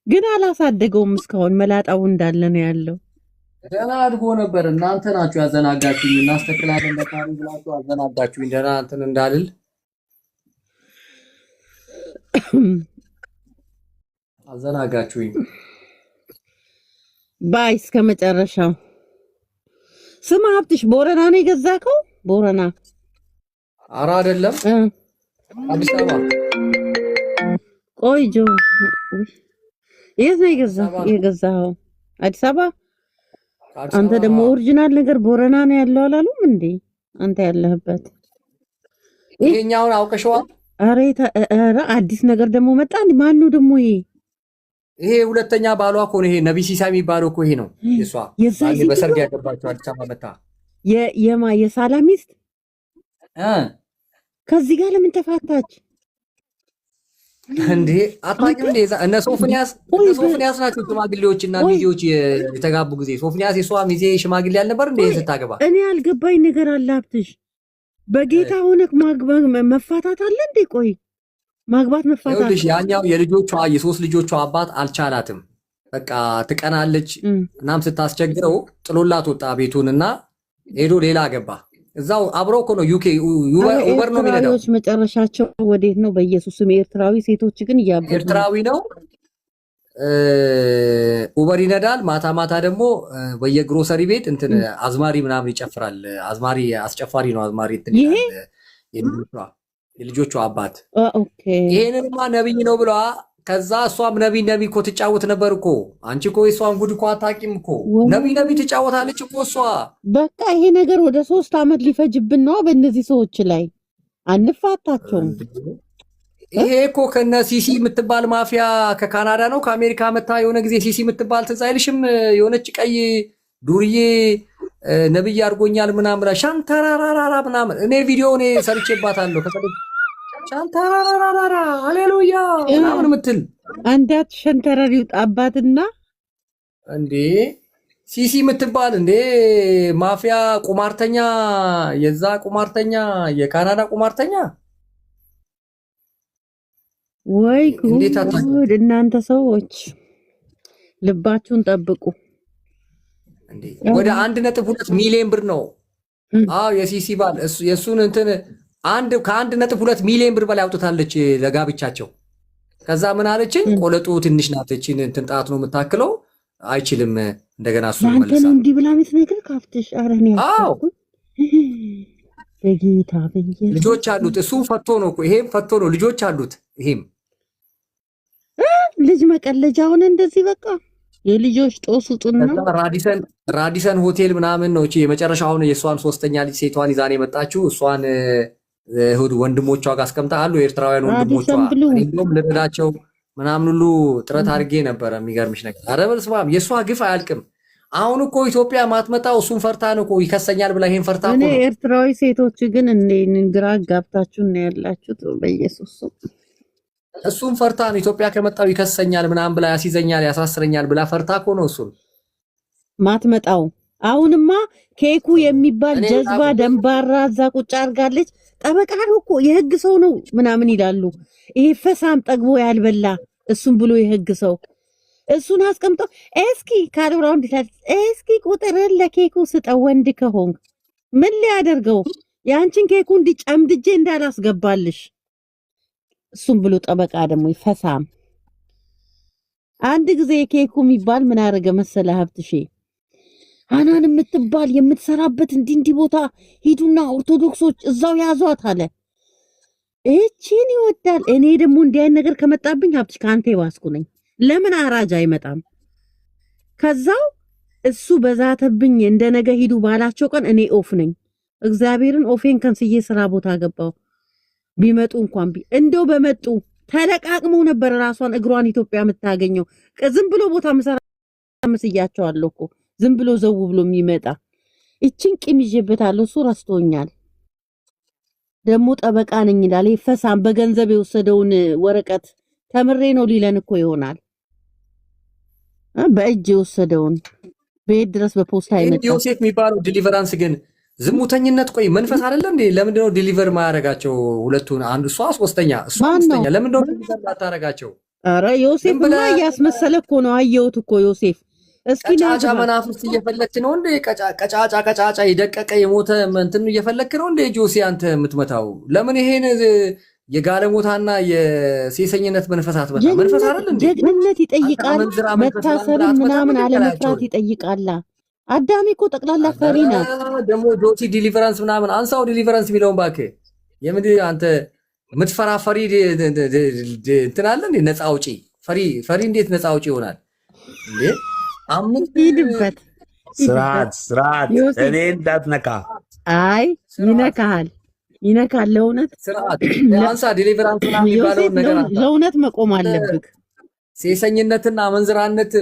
ግን አላሳደገውም እስካሁን። መላጣው እንዳለ ነው ያለው። ደህና አድጎ ነበር። እናንተ ናችሁ ያዘናጋችሁኝ። እናስተክላለን በካሬ ብላችሁ አዘናጋችሁኝ። ደህና እንትን እንዳልል አዘናጋችሁኝ። ባይ እስከ መጨረሻው። ስማ ሀብትሽ ቦረና ነው የገዛከው? ቦረና? ኧረ አይደለም፣ አዲስ አበባ። ቆይ ጆ የት ነው የገዛኸው? አዲስ አበባ? አንተ ደግሞ ኦሪጂናል ነገር ቦረና ነው ያለው አላሉም እንዴ? አንተ ያለህበት ይሄኛውን አውቀሽዋል? ኧረ አዲስ ነገር ደግሞ መጣ። ማን ነው ደግሞ ይሄ? ይሄ ሁለተኛ ባሏ እኮ ነው። ይሄ ነቢ ሲሳ የሚባለው እኮ ይሄ ነው። የሷ በሰርግ ያገባቸው አዲስ አበባ መታ የሳላ ሚስት ከዚህ ጋር ለምን ተፋታች እንዴ? አታውቂም እንዴ? እነ ሶፍንያስ ናቸው ሽማግሌዎችና ሚዜዎች የተጋቡ ጊዜ። ሶፍንያስ የሷ ሚዜ ሽማግሌ አልነበር እንዴ ስታገባ? እኔ አልገባኝ ነገር አለ ሀብትሽ። በጌታ ሆነክ መፋታት አለ እንዴ? ቆይ ማግባት መፋታት ያኛው የሶስት ልጆቿ አባት አልቻላትም። በቃ ትቀናለች። እናም ስታስቸግረው ጥሎላት ወጣ ቤቱንና ሄዶ ሌላ አገባ። እዛው አብረው እኮ ነው ዩኬ ኡበር ነው የሚነዳው። መጨረሻቸው ወዴት ነው? በኢየሱስ ስም ኤርትራዊ ሴቶች ግን እያበዱ ኤርትራዊ ነው። ኡበር ይነዳል። ማታ ማታ ደግሞ በየግሮሰሪ ቤት እንትን አዝማሪ ምናምን ይጨፍራል። አዝማሪ አስጨፋሪ ነው። አዝማሪ እንትን የልጆቿ አባት ይሄንንማ ነብይ ነው ብለዋ። ከዛ እሷም ነብይ እኮ ትጫወት ነበር እኮ። አንቺ እኮ የሷን ጉድ እኮ አታውቂም እኮ። ነብይ ትጫወታለች እኮ እሷ። በቃ ይሄ ነገር ወደ 3 ዓመት ሊፈጅብን ነው በእነዚህ ሰዎች ላይ። አንፋታቸውም። ይሄ እኮ ከነ ሲሲ የምትባል ማፊያ ከካናዳ ነው ከአሜሪካ መታ የሆነ ጊዜ ሲሲ የምትባል ትዝ አይልሽም? የሆነች ቀይ ዱርዬ ነብይ አድርጎኛል ምናምን ሻንተራራራ ምናምን። እኔ ቪዲዮ ሰርቼባታለሁ። ሻንተራራራ ሃሌሉያ ምናምን ምትል አንዳት ሸንተረር ይውጣባትና እንዴ ሲሲ የምትባል እንዴ ማፊያ ቁማርተኛ፣ የዛ ቁማርተኛ የካናዳ ቁማርተኛ። ወይ ጉድ! እናንተ ሰዎች ልባችሁን ጠብቁ። እንዴ ወደ 1.2 ሚሊዮን ብር ነው። አዎ የሲሲ ባል የሱን እንትን ከ1.2 ሚሊዮን ብር በላይ አውጥታለች ለጋብቻቸው። ከዛ ምን አለችኝ? ቆለጡ ትንሽ ናት፣ እቺን እንትን ጣት ነው የምታክለው፣ አይችልም። እንደገና እሱ መልሳ እንዲህ ብላ ምትነግር ካፍትሽ አረኔ በጌታ በየ ልጆች አሉት። እሱም ፈቶ ነው እኮ ይሄም ፈቶ ነው። ልጆች አሉት። ይሄም ልጅ መቀለጃ ሆነ እንደዚህ በቃ የልጆች ጦስ ውጡና ራዲሰን ሆቴል ምናምን ነው። እቺ የመጨረሻውን የእሷን 3ኛ ልጅ ሴቷን ይዛኔ የመጣችው እሷን እሁድ ወንድሞቿ ጋር አስቀምጣ አሉ ኤርትራውያን ወንድሞቿ። እኔም ልረዳቸው ምናምን ሁሉ ጥረት አድርጌ ነበረ። የሚገርምሽ ነገር ኧረ በስመ አብ የእሷ ግፍ አያልቅም። አሁን እኮ ኢትዮጵያ ማትመጣው እሱን ፈርታ ነው እኮ ይከሰኛል ብላ ይሄን ፈርታ እኮ ነው። ኤርትራዊ ሴቶች ግን ግራ ጋብታችሁ ነው ያላችሁት። በኢየሱስ እሱን ፈርታ ነው ኢትዮጵያ ከመጣው ይከሰኛል ምናምን ብላ ያስይዘኛል ያሳስረኛል ብላ ፈርታ እኮ ነው እሱን ማትመጣው። አሁንማ ኬኩ የሚባል ጀዝባ ደንባራ እዛ ቁጭ አድርጋለች። ጠበቃ ነው እኮ የህግ ሰው ነው ምናምን ይላሉ። ይሄ ፈሳም ጠግቦ ያልበላ እሱም ብሎ የህግ ሰው እሱን አስቀምጠው እስኪ ካዶራው እንዲታል እስኪ ቁጥርን ለኬኩ ስጠው። ወንድ ከሆንክ ምን ሊያደርገው ያንቺን ኬኩ እንዲጨምድጄ እንዳላስገባልሽ እሱም ብሎ ጠበቃ ደግሞ ይፈሳም። አንድ ጊዜ ኬኩ የሚባል ምን አደረገ መሰለ ሀብትሼ፣ ሃናን የምትባል የምትሰራበት እንዲህ ቦታ ሂዱና ኦርቶዶክሶች እዛው ያዟት አለ። እቺን ይወዳል። እኔ ደግሞ እንዲህ አይነት ነገር ከመጣብኝ ሀብትሽ ከአንተ የባስኩ ነኝ። ለምን አራጅ አይመጣም? ከዛው እሱ በዛተብኝ እንደነገ ሂዱ ባላቸው ቀን እኔ ኦፍ ነኝ። እግዚአብሔርን ኦፌን ከንስዬ ስራ ቦታ ገባው። ቢመጡ እንኳን እንደው በመጡ ተለቃቅመው ነበር ራሷን እግሯን ኢትዮጵያ የምታገኘው። ዝም ብሎ ቦታ መሰራ መስያቸዋለሁ እኮ ዝም ብሎ ዘው ብሎ የሚመጣ እቺን ቂም ይዤበታለሁ። እሱ ረስቶኛል። ደግሞ ጠበቃ ነኝ ይላል። ፈሳም በገንዘብ የወሰደውን ወረቀት ተምሬ ነው ሊለን እኮ ይሆናል። በእጅ የወሰደውን ቤት ድረስ በፖስታ አይመጣ። ዮሴፍ የሚባለው ዲሊቨራንስ ግን ዝሙተኝነት ቆይ መንፈስ አይደለ እንዴ? ለምንድን ነው ዲሊቨር ማያረጋቸው ሁለቱን? አንዱ እሷ ሶስተኛ እሷ አምስተኛ። ለምንድን ነው ዲሊቨር ማታረጋቸው? አረ ዮሴፍ ብላ እያስመሰለ እኮ ነው። አየሁት እኮ ዮሴፍ። እስኪ ቀጫጫ መናፍስት እየፈለክ ነው እንዴ? ቀጫጫ የደቀቀ የሞተ እንትን እየፈለክ ነው እንዴ? ጆሲ አንተ የምትመታው ለምን ይሄን የጋለሞታና የሴሰኝነት መንፈስ አትመታ? መንፈስ አይደል እንዴ? ጀግንነት ይጠይቃል። መታሰር ምናምን አለመፍራት ይጠይቃል። አዳሜ እኮ ጠቅላላ ፈሪ ናት። ደግሞ ጆሲ ዲሊቨራንስ ምናምን አንሳው። ዲሊቨራንስ የሚለውን እባክህ የምንድን አንተ የምትፈራ ፈሪ እንትን አለ እንዴ? ነፃ አውጪ ፈሪ እንዴት ነፃ አውጪ ይሆናል እንዴ? ሂድበት። ስርዓት እኔ እንዳትነካ። አይ ይነካሃል። ይነካል። ለእውነት ስርዓት አንሳ ዴሊቨራንስ ምናምን የሚባለውን ነገር አንሳ። ለእውነት መቆም አለብህ። ሴሰኝነትና መንዝራነት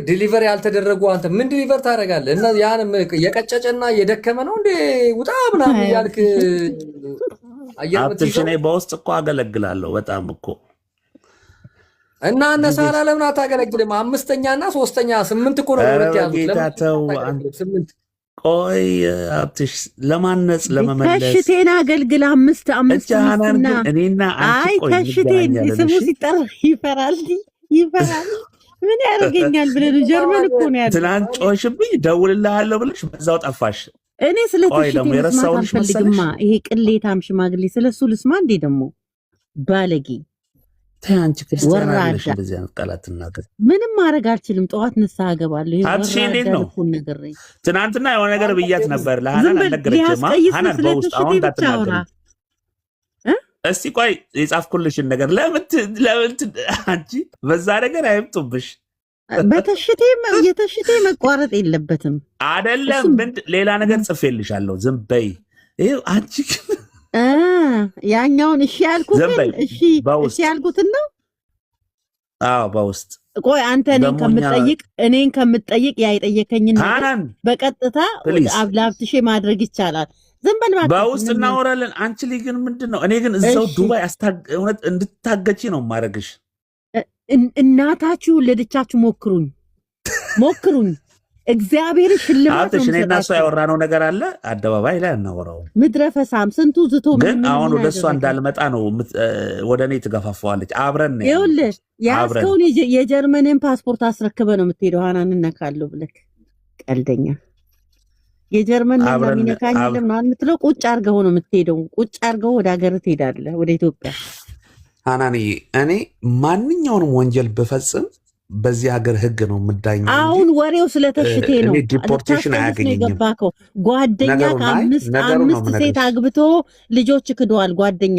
ዴሊቨር ያልተደረጉ አንተ ምን ዴሊቨር ታደርጋለህ? እና ያን የቀጨጨና የደከመ ነው እንዴ ውጣ ምናምን እያልክ አብትሽ እኔ በውስጥ እኮ አገለግላለሁ በጣም እኮ እና እነሳራ ለምን አታገለግልም? አምስተኛ እና ሶስተኛ 8 እኮ ነው ያሉት። ቆይ አብትሽ ለማነጽ ለመመለስ ከሽቴን አገልግል 5 እና እኔና አይ ከሽቴን ስሙ ሲጠራ ይፈራል። ምን ያደርገኛል ብለህ ነው? ጀርመን እኮ ነው ያለው። ትናንት ጮሽብኝ ደውልልሃለሁ ብለሽ በዛው ጠፋሽ። እኔ ስለ ከሽቴ መስማት አልፈልግማ። ይሄ ቅሌታም ሽማግሌ ስለሱ ልስማ እንዴ? ደግሞ ባለጌ ታንቺ ክርስቲያን አይደለሽ። እንደዚህ አይነት ቃላት እናገር። ምንም ማድረግ አልችልም። ጠዋት ንስሐ እገባለሁ። ይሄ አብትሽ እንዴት ነው? ትናንትና የሆነ ነገር ብያት ነበር። ለሃናን አልነገረችም። ሃናን በውስጥ አሁን እንዳትናገር እስቲ ቆይ የጻፍኩልሽን ነገር ለምን አንቺ በዛ ነገር አይምጡብሽ። የተሽቴ መቋረጥ የለበትም አይደለም። ሌላ ነገር ጽፌልሻለሁ። ዝም በይ። ይኸው አንቺ ያኛውን እሺ ያልኩትን እሺ ያልኩትን ነው። አዎ በውስጥ ቆይ አንተ እኔን ከምትጠይቅ ያ የጠየከኝን ነገር በቀጥታ ለአብትሽ ማድረግ ይቻላል። ዝም በል እባክህ። በውስጥ እናወራለን። አንቺ ልጅ ግን ምንድን ነው? እኔ ግን እዛው ዱባይ እንድታገቺ ነው ማድረግሽ። እናታችሁ ወለደቻችሁ። ሞክሩኝ። እግዚአብሔር ሽልማት ነው። እኔ እና እሷ ያወራነው ነገር አለ አደባባይ ላይ አናወራውም። ምድረ ፈሳም ስንቱ ዝቶ ግን አሁን ወደ እሷ እንዳልመጣ ነው ወደ እኔ ትገፋፋዋለች። አብረን ነው ይኸውልህ፣ ያዝከውን የጀርመንን ፓስፖርት አስረክበ ነው የምትሄደው። ሃናን እነካለሁ ብለህ ቀልደኛ። የጀርመን ለሚነካኝ አይደለም ነው የምትለው። ቁጭ አድርገው ነው የምትሄደው። ቁጭ አድርገው ወደ ሀገር ትሄዳለህ፣ ወደ ኢትዮጵያ። ሃናንዬ እኔ ማንኛውንም ወንጀል ብፈጽም በዚህ ሀገር ህግ ነው የምዳኝ። አሁን ወሬው ስለተሽቴ ነው። ዲፖርቴሽን አያገኘኝም። ጓደኛ አምስት ሴት አግብቶ ልጆች ክደዋል። ጓደኛ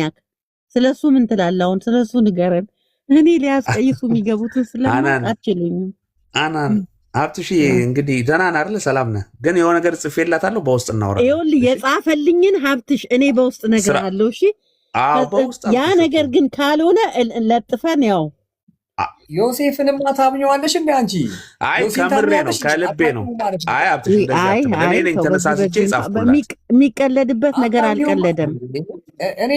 ስለሱ ምን ትላለህ? አሁን ስለሱ ንገረን። እኔ ሊያስቀይሱ የሚገቡትን ስለማቃችሉኝም አናን ሀብትሽ እንግዲህ ደህና ነህ አይደል? ሰላም ነህ? ግን የሆነ ነገር ጽፌላታለሁ። በውስጥ እናወራለን። ይኸውልህ የጻፈልኝን ሀብትሽ እኔ በውስጥ ነገር አለው። እሺ ያ ነገር ግን ካልሆነ ለጥፈን ያው ዮሴፍንም ታምኘዋለሽ እንዴ አንቺ? አይ ከምሬ ነው፣ ከልቤ ነው። አይ ሀብትሽ እኔ ነኝ ተነሳስቼ ጻፍኩላት። የሚቀለድበት ነገር አልቀለደም። እኔ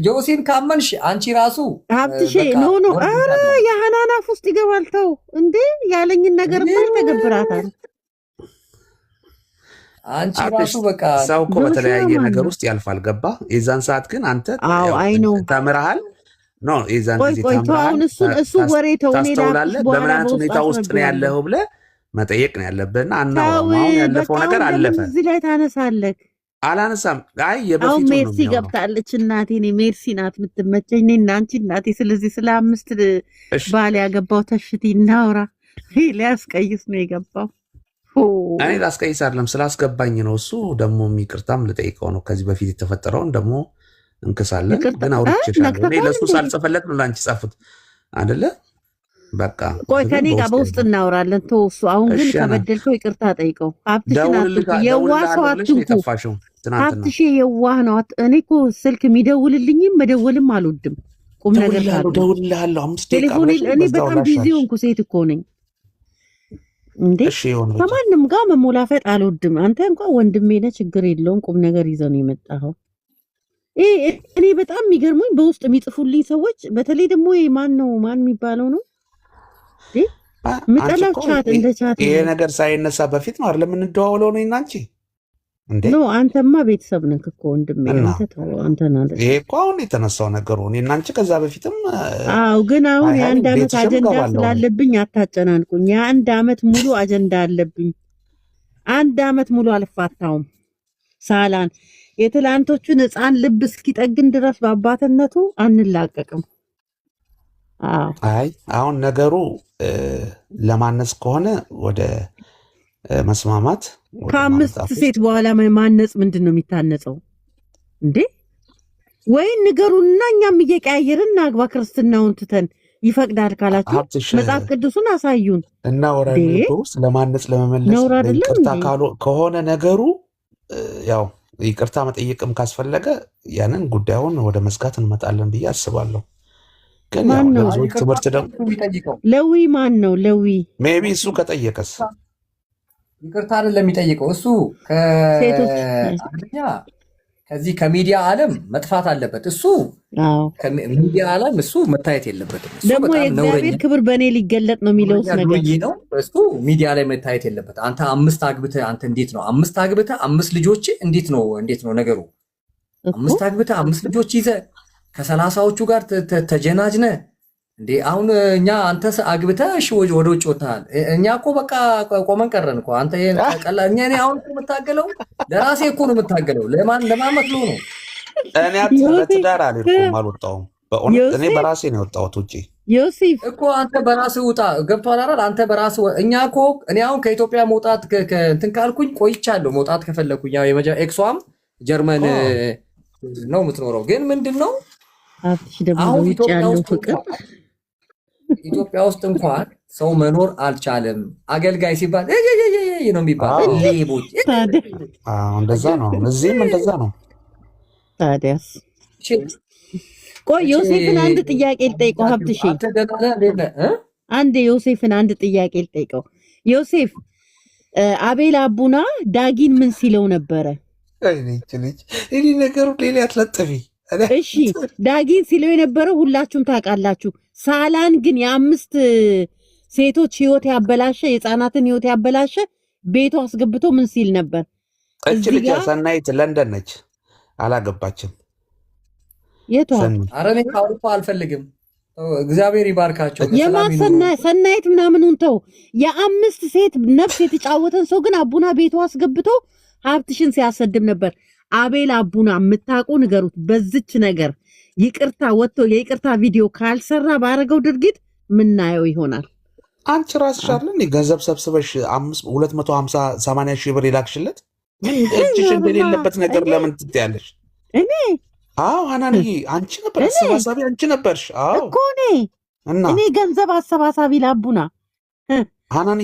ዮሴፍ ካመንሽ አንቺ ራሱ ሀብትሽ ኖ ኧረ የሃናን አፍ ውስጥ ይገባል። ተው እንዴ ያለኝን ነገር ተገብራታል። አንቺ ራሱ በቃ ሰው እኮ በተለያየ ነገር ውስጥ ያልፋል። ገባ? የዛን ሰዓት ግን አንተ ተምረሃል። እሱ ወሬ ታስተውላለህ። በምን አይነት ሁኔታ ውስጥ ነው ያለኸው ብለህ መጠየቅ ነው ያለብህና አናወራም። አሁን ያለፈው ነገር አለፈ። እዚህ ላይ ታነሳለህ። አላነሳም። አይ የበፊቱ ነው። ሜርሲ ገብታለች እናቴ። እኔ ሜርሲ ናት የምትመቸኝ። እኔ እና አንቺ እናቴ። ስለዚህ ስለ 5 ባል ያገባው ተሽቲ እናውራ። ሊያስቀይስ ነው የገባው። እኔ ላስቀይስ አይደለም ስላስገባኝ ነው። እሱ ደግሞ ይቅርታም ልጠይቀው ነው። ከዚህ በፊት የተፈጠረውን ደግሞ እንክሳለን። ግን አውርቼሻለሁ። እኔ ለሱ ሳልጽፈለት ነው ላንቺ ጻፉት አይደለ? በቃ ቆይ ከኔ ጋር በውስጥ እናወራለን። ተው እሱ አሁን ግን ከበደልከው ይቅርታ ጠይቀው። የዋህ ሰው አትንኩ። ሀብትሽ የዋህ ነው። እኔ እኮ ስልክ የሚደውልልኝም መደወልም አልወድም። ቁም ነገር ደውልልሃለሁ። 5 ደቂቃ ቴሌፎን እኔ በጣም ቢዚ ሆንኩ። ሴት እኮ ነኝ እንዴ። ከማንም ጋር መሞላፈጥ አልወድም። አንተ እንኳን ወንድሜ ነህ፣ ችግር የለውም። ቁም ነገር ይዘህ ነው የመጣኸው። እኔ በጣም የሚገርሙኝ በውስጥ የሚጽፉልኝ ሰዎች፣ በተለይ ደግሞ ማን የሚባለው ነው ምጠላው ቻት እንደ ቻት። ይሄ ነገር ሳይነሳ በፊት ነው አይደል የምንደዋውለው ነው እና አንቺ እንዴ? ኖ አንተማ ቤተሰብ ነህ እኮ ወንድሜ። አንተ ናለህ። ይሄ እኮ አሁን የተነሳው ነገሩ እኔ እና አንቺ ከዛ በፊትም። አዎ ግን አሁን የ1 ዓመት አጀንዳ ስላለብኝ አታጨናንቁኝ። የ1 ዓመት ሙሉ አጀንዳ አለብኝ። 1 ዓመት ሙሉ አልፋታውም ሳላን የትላንቶቹን ሕፃን ልብ እስኪጠግን ድረስ በአባትነቱ አንላቀቅም። አይ አሁን ነገሩ ለማነጽ ከሆነ ወደ መስማማት ከ5 ሴት በኋላ ማነጽ ምንድን ነው የሚታነጸው እንዴ? ወይ ንገሩንና እኛም እየቀያየርን አግባ። ክርስትናውን ትተን ይፈቅዳል ካላችሁ መጽሐፍ ቅዱሱን አሳዩን እና ወራኔ ውስጥ ለማነጽ ለመመለስ ይቅርታ ከሆነ ነገሩ ያው ይቅርታ መጠየቅም ካስፈለገ ያንን ጉዳዩን ወደ መዝጋት እንመጣለን ብዬ አስባለሁ። ግን ያው ለብዙዎች ትምህርት ደግሞ ለዊ ማን ነው? ለዊ ሜቢ እሱ ከጠየቀስ ይቅርታ አይደለም የሚጠይቀው እሱ አንደኛ ከዚህ ከሚዲያ ዓለም መጥፋት አለበት። እሱ ከሚዲያ ዓለም እሱ መታየት የለበትም። ደግሞ የእግዚአብሔር ክብር በእኔ ሊገለጥ ነው የሚለውስ ነገር ነው። እሱ ሚዲያ ላይ መታየት የለበት። አንተ 5 አግብተህ አንተ እንዴት ነው 5 አግብተህ 5 ልጆች እንዴት ነው ነገሩ? 5 አግብተህ 5 ልጆች ይዘህ ከ30ዎቹ ጋር ተጀናጅነ እንዴ? አሁን እኛ አንተ አግብተህ እሺ ወደ ውጭ ወጥተሃል። እኛ እኮ በቃ ቆመን ቀረን እኮ። አንተ እኔ አሁን እኮ የምታገለው ለራሴ እኮ ነው የምታገለው። ለማን መስሎ ነው? እኔ ለትዳር አልወጣሁም። በእውነት እኔ በራሴ ነው የወጣሁት ውጭ። ዮሴፍ እኮ አንተ በራስህ ውጣ። ገብቶሃል አይደል? አንተ በራስህ እኛ እኮ እኔ አሁን ከኢትዮጵያ መውጣት እንትን ካልኩኝ ቆይቻለሁ። መውጣት ከፈለኩኝ ያው ኤክሷም ጀርመን ነው የምትኖረው። ግን ምንድን ነው አሁን ኢትዮጵያ ውስጥ እንኳን ሰው መኖር አልቻለም። አገልጋይ ሲባል ነው የሚባል። ሌቦች እንደዛ ነው። እዚህም እንደዛ ነው። ታዲያስ ቆይ ዮሴፍን አንድ ጥያቄ ልጠይቀው። ሀብትሽ አንድ ዮሴፍን አንድ ጥያቄ ልጠይቀው። ዮሴፍ አቤል አቡና ዳጊን ምን ሲለው ነበረ? እኔ ነገሩ ሌላ አትለጥፊ። እሺ ዳጊን ሲለው የነበረው ሁላችሁም ታውቃላችሁ። ሳላን ግን የ5 ሴቶች ህይወት ያበላሸ የህፃናትን ህይወት ያበላሸ ቤቱ አስገብቶ ምን ሲል ነበር? እች ልጅ ሰናይት ለንደን ነች፣ አላገባችም። የቷ? ኧረ እኔ ከአውሮፓ አልፈልግም። እግዚአብሔር ይባርካቸው። ሰናይት ምናምኑን ተው። የ5 ሴት ነፍስ የተጫወተን ሰው ግን አቡና ቤቱ አስገብቶ ሀብትሽን ሲያሰድብ ነበር። አቤል አቡና የምታውቁ ንገሩት። በዝች ነገር ይቅርታ ወጥቶ የይቅርታ ቪዲዮ ካልሰራ ባረገው ድርጊት ምናየው ይሆናል። አንቺ ራስሽ አይደል ገንዘብ ሰብስበሽ 250 ሺህ ብር ይላክሽለት? ምን እጅሽ እንደሌለበት ነገር ለምን ትያለሽ? እኔ ሀናንዬ አንቺ ነበር አሰባሳቢ፣ አንቺ ነበርሽ እኮ እኔ ገንዘብ አሰባሳቢ ላቡና ሀናኒ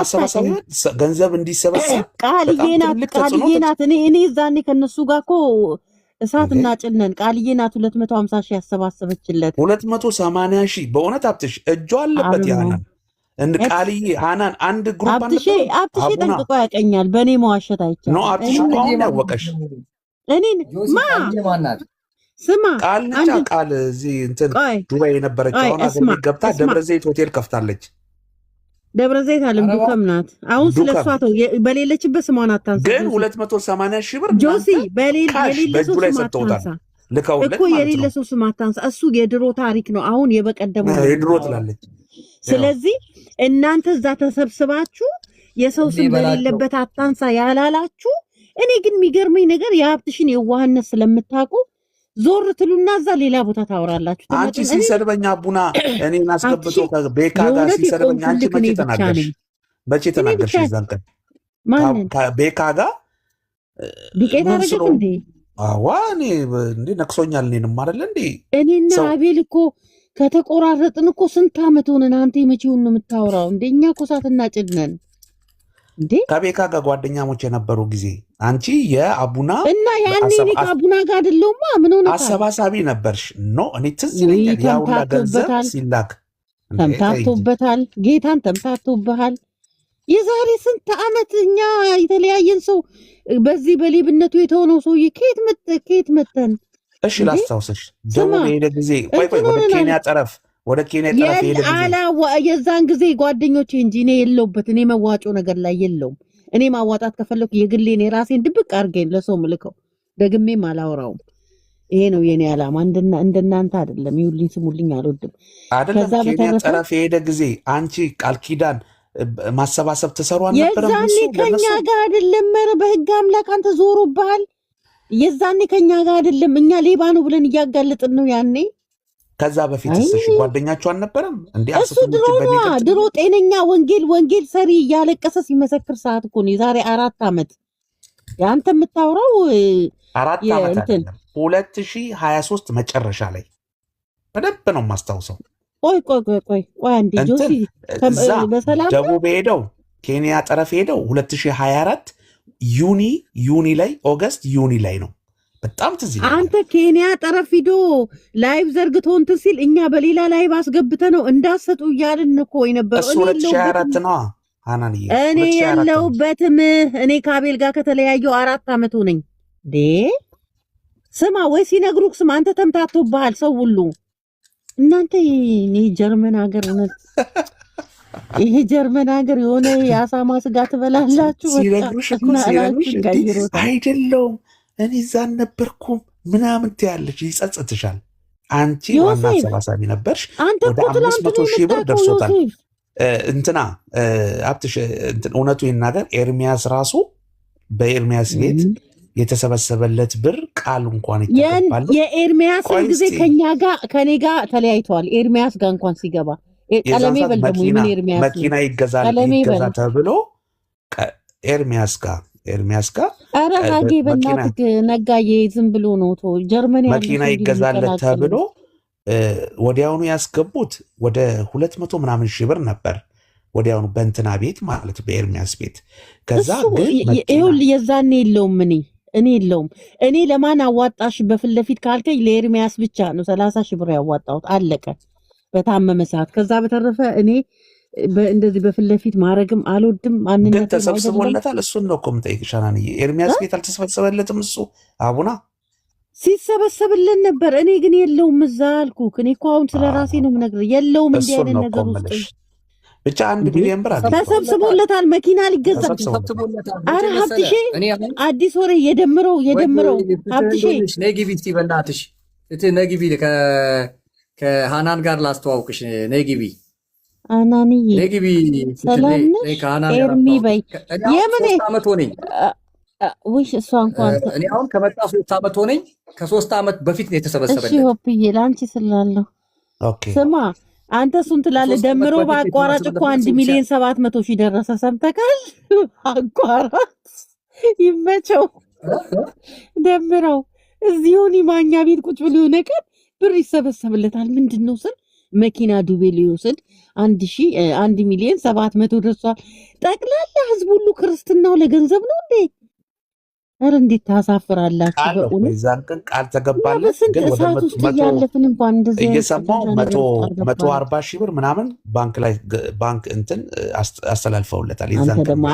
አሰባሳቢ ገንዘብ እንዲሰበሰብ ቃልዬ ናት። እኔ ዛኔ ከነሱ ጋር እኮ እሳት እናጭነን። ቃልዬ ናት 250 ሺህ ያሰባሰበችለት። 280 ሺህ በእውነት ሀብትሽ እጇ አለበት። ያናን እንደ ቃልዬ ሀናን አንድ ግሩፕ ሀብትሽ ጠንቅቆ ያቀኛል። በእኔ መዋሸት አይቻልም። ኖ ሀብትሽ እኮ አሁን ያወቀሽ እኔን ስማ ቃል ነቻ ቃል እዚህ እንትን ዱባይ የነበረች አሁን አገር ቤት ገብታ ደብረ ዘይት ሆቴል ከፍታለች። ደብረ ዘይት አለም ዱከም ናት። አሁን ስለሷ ተው፣ በሌለችበት ስሟን አታንሳ። ግን 280 ሺህ ብር ጆሲ በሌለ ሰው ላይ ሰጥተውታል። ልከውለት እኮ የሌለ ሰው ስም አታንሳ። እሱ የድሮ ታሪክ ነው። አሁን የበቀደሙ የድሮ ትላለች። ስለዚህ እናንተ እዛ ተሰብስባችሁ የሰው ስም በሌለበት አታንሳ ያላላችሁ። እኔ ግን የሚገርመኝ ነገር የሀብትሽን የዋህነት ስለምታውቁ ዞር ትሉና እዛ ሌላ ቦታ ታወራላችሁ። አንቺ ሲሰድበኛ ቡና እኔን አስገብቶ ቤካ ጋር ሲሰድበኛ አንቺ መቼ ተናገርሽ? እዛን ቀን ቤካ ጋር ዱቄት አደረገት እንዴ? እኔ እንዴ ነክሶኛል። እኔንም አይደለ እንዴ? እኔና አቤል እኮ ከተቆራረጥን እኮ ስንት ዓመት ሆነን። አንተ የመቼውን ነው የምታወራው? እንደኛ እኮ እሳትና ጭድ ነን እንዴ? ከቤካ ጋር ጓደኛሞች የነበሩ ጊዜ አንቺ የአቡና እና ያኔ እኔ ከአቡና ጋር አይደለሁማ። ምን ሆነ? አሰባሳቢ ነበርሽ። ኖ እኔ ትዝ ይለኛል። ያ ሁላ ገንዘብ ሲላክ ተምታቶበታል። ጌታን ተምታቶብሃል። የዛሬ ስንት ዓመት እኛ የተለያየን ሰው በዚህ በሌብነቱ የተሆነው ሰውዬ ከየት መተን? እሺ ላስታውስሽ፣ ደቡብ የሄደ ጊዜ ወደ ኬንያ ጠረፍ ሄደ ጊዜ የዛን ጊዜ ጓደኞቼ እንጂ እኔ የለውበት። እኔ መዋጮ ነገር ላይ የለውም። እኔ ማዋጣት ከፈለኩ የግሌን የራሴን ድብቅ አድርገኝ ለሰው ምልከው፣ ደግሜም አላወራውም። ይሄ ነው የኔ ዓላማ። እንደናንተ አይደለም። ይሁልኝ ስሙልኝ አልወድም። አይደለም ኬንያ ጠረፍ የሄደ ጊዜ አንቺ ቃል ኪዳን ማሰባሰብ ትሰሩ አልነበረም? የዛኔ ከኛ ጋር አይደለም። ኧረ በህግ አምላክ አንተ ዞሮብሃል። የዛኔ ከኛ ጋር አይደለም። እኛ ሌባ ነው ብለን እያጋለጥን ነው ያኔ። ከዛ በፊት እሺ ጓደኛችሁ አልነበረም እንዴ? እሱ ድሮ ጤነኛ ወንጌል ሰሪ እያለቀሰ ሲመሰክር ሰዓት እኮ ነው። የዛሬ 4 ዓመት ያንተ የምታወራው 4 ዓመት አይደለም 2023 መጨረሻ ላይ በደንብ ነው የማስታውሰው። ቆይ አንዴ ጆሲ በሰላም ደቡብ ሄደው ኬንያ ጠረፍ ሄደው 2024 ዩኒ ላይ ኦገስት ዩኒ ላይ ነው። በጣም ትዝ ይላል። አንተ ኬንያ ጠረፍ ሂዶ ላይቭ ዘርግቶ እንትን ሲል እኛ በሌላ ላይቭ አስገብተ ነው እንዳሰጡ እያልን እኮ የነበረው። እሱ 2024 ነው ሃናንዬ። እኔ ያለሁበትም እኔ ከአቤል ጋር ከተለያየው 4 ዓመት ሆነኝ። ስማ ወይ ሲነግሩክ ስማ። አንተ ተምታቶብሃል ሰው ሁሉ እናንተ። እኔ ጀርመን ሀገር እውነት ይሄ ጀርመን ሀገር የሆነ የአሳማ ስጋ ትበላላችሁ። ሲነግሩሽ አይደለውም እኔ እዛ አልነበርኩም ምናምን ትያለሽ፣ ይጸጽትሻል። አንቺ ዋና አሰባሳቢ ነበርሽ። ወደ 500 ሺህ ብር ደርሶታል። እንትና አብትሽ እውነቱ ይናገር ኤርሚያስ ራሱ በኤርሚያስ ቤት የተሰበሰበለት ብር ቃል እንኳን ይተባባል። የኤርሚያስ ጊዜ ከኔ ጋር ተለያይተዋል። ኤርሚያስ ጋር እንኳን ሲገባ ቀለሜ በልደሙ ምን ኤርሚያስ መኪና ይገዛ ተብሎ ኤርሚያስ ጋር ኧረ ሀጌ በእናትህ ነጋዬ ዝም ብሎ ነው ጀርመን መኪና ይገዛለት ተብሎ ወዲያውኑ ያስገቡት ወደ 200 ምናምን ሺህ ብር ነበር። ወዲያውኑ በእንትና ቤት ማለት በኤርሚያስ ቤት። ከዛ ግን የዛኔ የለውም እኔ የለውም። እኔ ለማን አዋጣሽ በፊት ለፊት ካልከኝ ለኤርሚያስ ብቻ ነው 30 ሺህ ብር ያዋጣሁት፣ አለቀ በታመመ ሰዓት። ከዛ በተረፈ እኔ እንደዚህ በፊት ለፊት ማድረግም አልወድም። ግን ተሰብስቦለታል። እሱን ነው እኮ የምጠይቅሽ ሃናንዬ። ኤርሚያስ ቤት አልተሰበሰበለትም? እሱ አቡና ሲሰበሰብልን ነበር። እኔ ግን የለውም እዛ አልኩህ። እኔ እኮ አሁን ስለ ራሴ ነው የምነግርህ። የለውም እንዲህ አይነት ነገር ውስጥ ብቻ 1 ሚሊዮን ብር ተሰብስቦለታል። መኪና ሊገዛ አረ ሀብትሼ አዲስ ወሬ የደምረው ሀብትሼ ነጊቢ እስቲ በእናትሽ ነጊቢ ከሃናን ጋር ላስተዋውቅሽ። ነጊቢ አናንዬ ነጊቢ ሰላም ነሽ? ኤርሚ በይ የምን ዓመት ሆነኝ ውሽ እሷ እንኳን እኔ አሁን ከመጣ 3 ዓመት ሆነኝ። ከ3 ዓመት በፊት ነው የተሰበሰበለት። እሺ ሆፕዬ ለአንቺ ስላለሁ ስማ አንተ እሱን ትላለህ። ደምሮ በአቋራጭ እኮ 1 ሚሊዮን 700 ሺህ ደረሰ። ሰምተካል? አቋራጭ ይመቸው። ደምረው እዚሁን ማኛ ቤት ቁጭ ብሎ ነገር ብር ይሰበሰብለታል። ምንድን ነው ስል መኪና ዱቤ ሊወስድ 1 ሚሊዮን 700 ደርሷል። ጠቅላላ ህዝብ ሁሉ ክርስትናው ለገንዘብ ነው እንዴ? ኧረ እንዴት ታሳፍራላችሁ! በእውነት ዛን ቀን ቃል ተገባለት። ግን ወደ 140 ሺህ ብር ምናምን ባንክ እንትን አስተላልፈውለታል። አንተ ደግሞ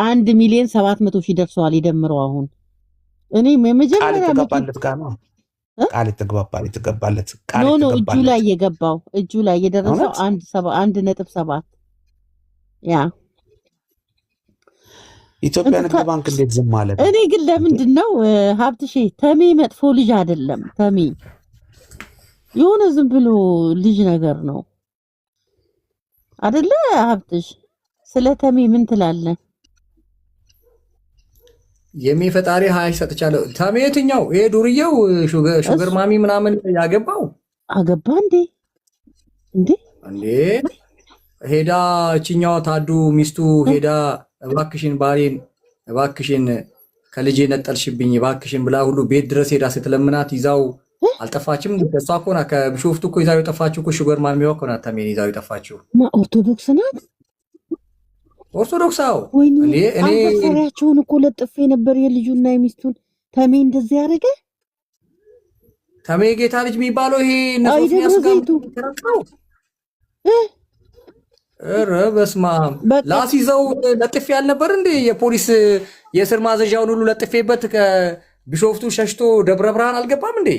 1 ሚሊዮን 700 ሺህ ደርሰዋል። ይደምረው አሁን እኔ የመጀመሪያ ቃል የተገባለት ጋር ነው ቃል የተገባለት ኖ እጁ ላይ የደረሰው 1.7 ያ ኢትዮጵያ ንግድ ባንክ እንዴት ዝም ማለት? እኔ ግን ለምንድን ነው ሀብትሼ ተሜ መጥፎ ልጅ አይደለም። ተሜ የሆነ ዝም ብሎ ልጅ ነገር ነው አይደለ? ሀብትሽ ስለ ተሜ ምን ትላለህ? የሚፈጣሪ ሀይ ሰጥቻለሁ። ተሜ የትኛው ይሄ ዱርዬው ሹገር ማሚ ምናምን ያገባው አገባ እንዴ ሄዳ እችኛው ታዱ ሚስቱ ሄዳ እባክሽን ባሌን እባክሽን ከልጄ ነጠልሽብኝ እባክሽን ብላ ሁሉ ቤት ድረስ ሄዳ ስትለምናት ይዛው አልጠፋችም። እሷ እኮ ናት ከቢሾፍቱ እኮ ይዛው የጠፋችው እኮ ሹገር ማሚዋ እኮ ናት ተሜን ይዛው የጠፋችው። ኦርቶዶክስ ናት። ኦርቶዶክሳው እኔ አንበሳቸውን እኮ ለጥፌ ነበር የልጁና የሚስቱን። ተሜ እንደዚህ ያደረገ ተሜ ጌታ ልጅ የሚባለው ይሄ ነሶፍ ያስጋምጡ ኧረ በስመ አብ ላስይዘው ለጥፌ ያልነበር እንዴ? የፖሊስ የእስር ማዘዣውን ሁሉ ለጥፌበት ከቢሾፍቱ ሸሽቶ ደብረ ብርሃን አልገባም እንዴ?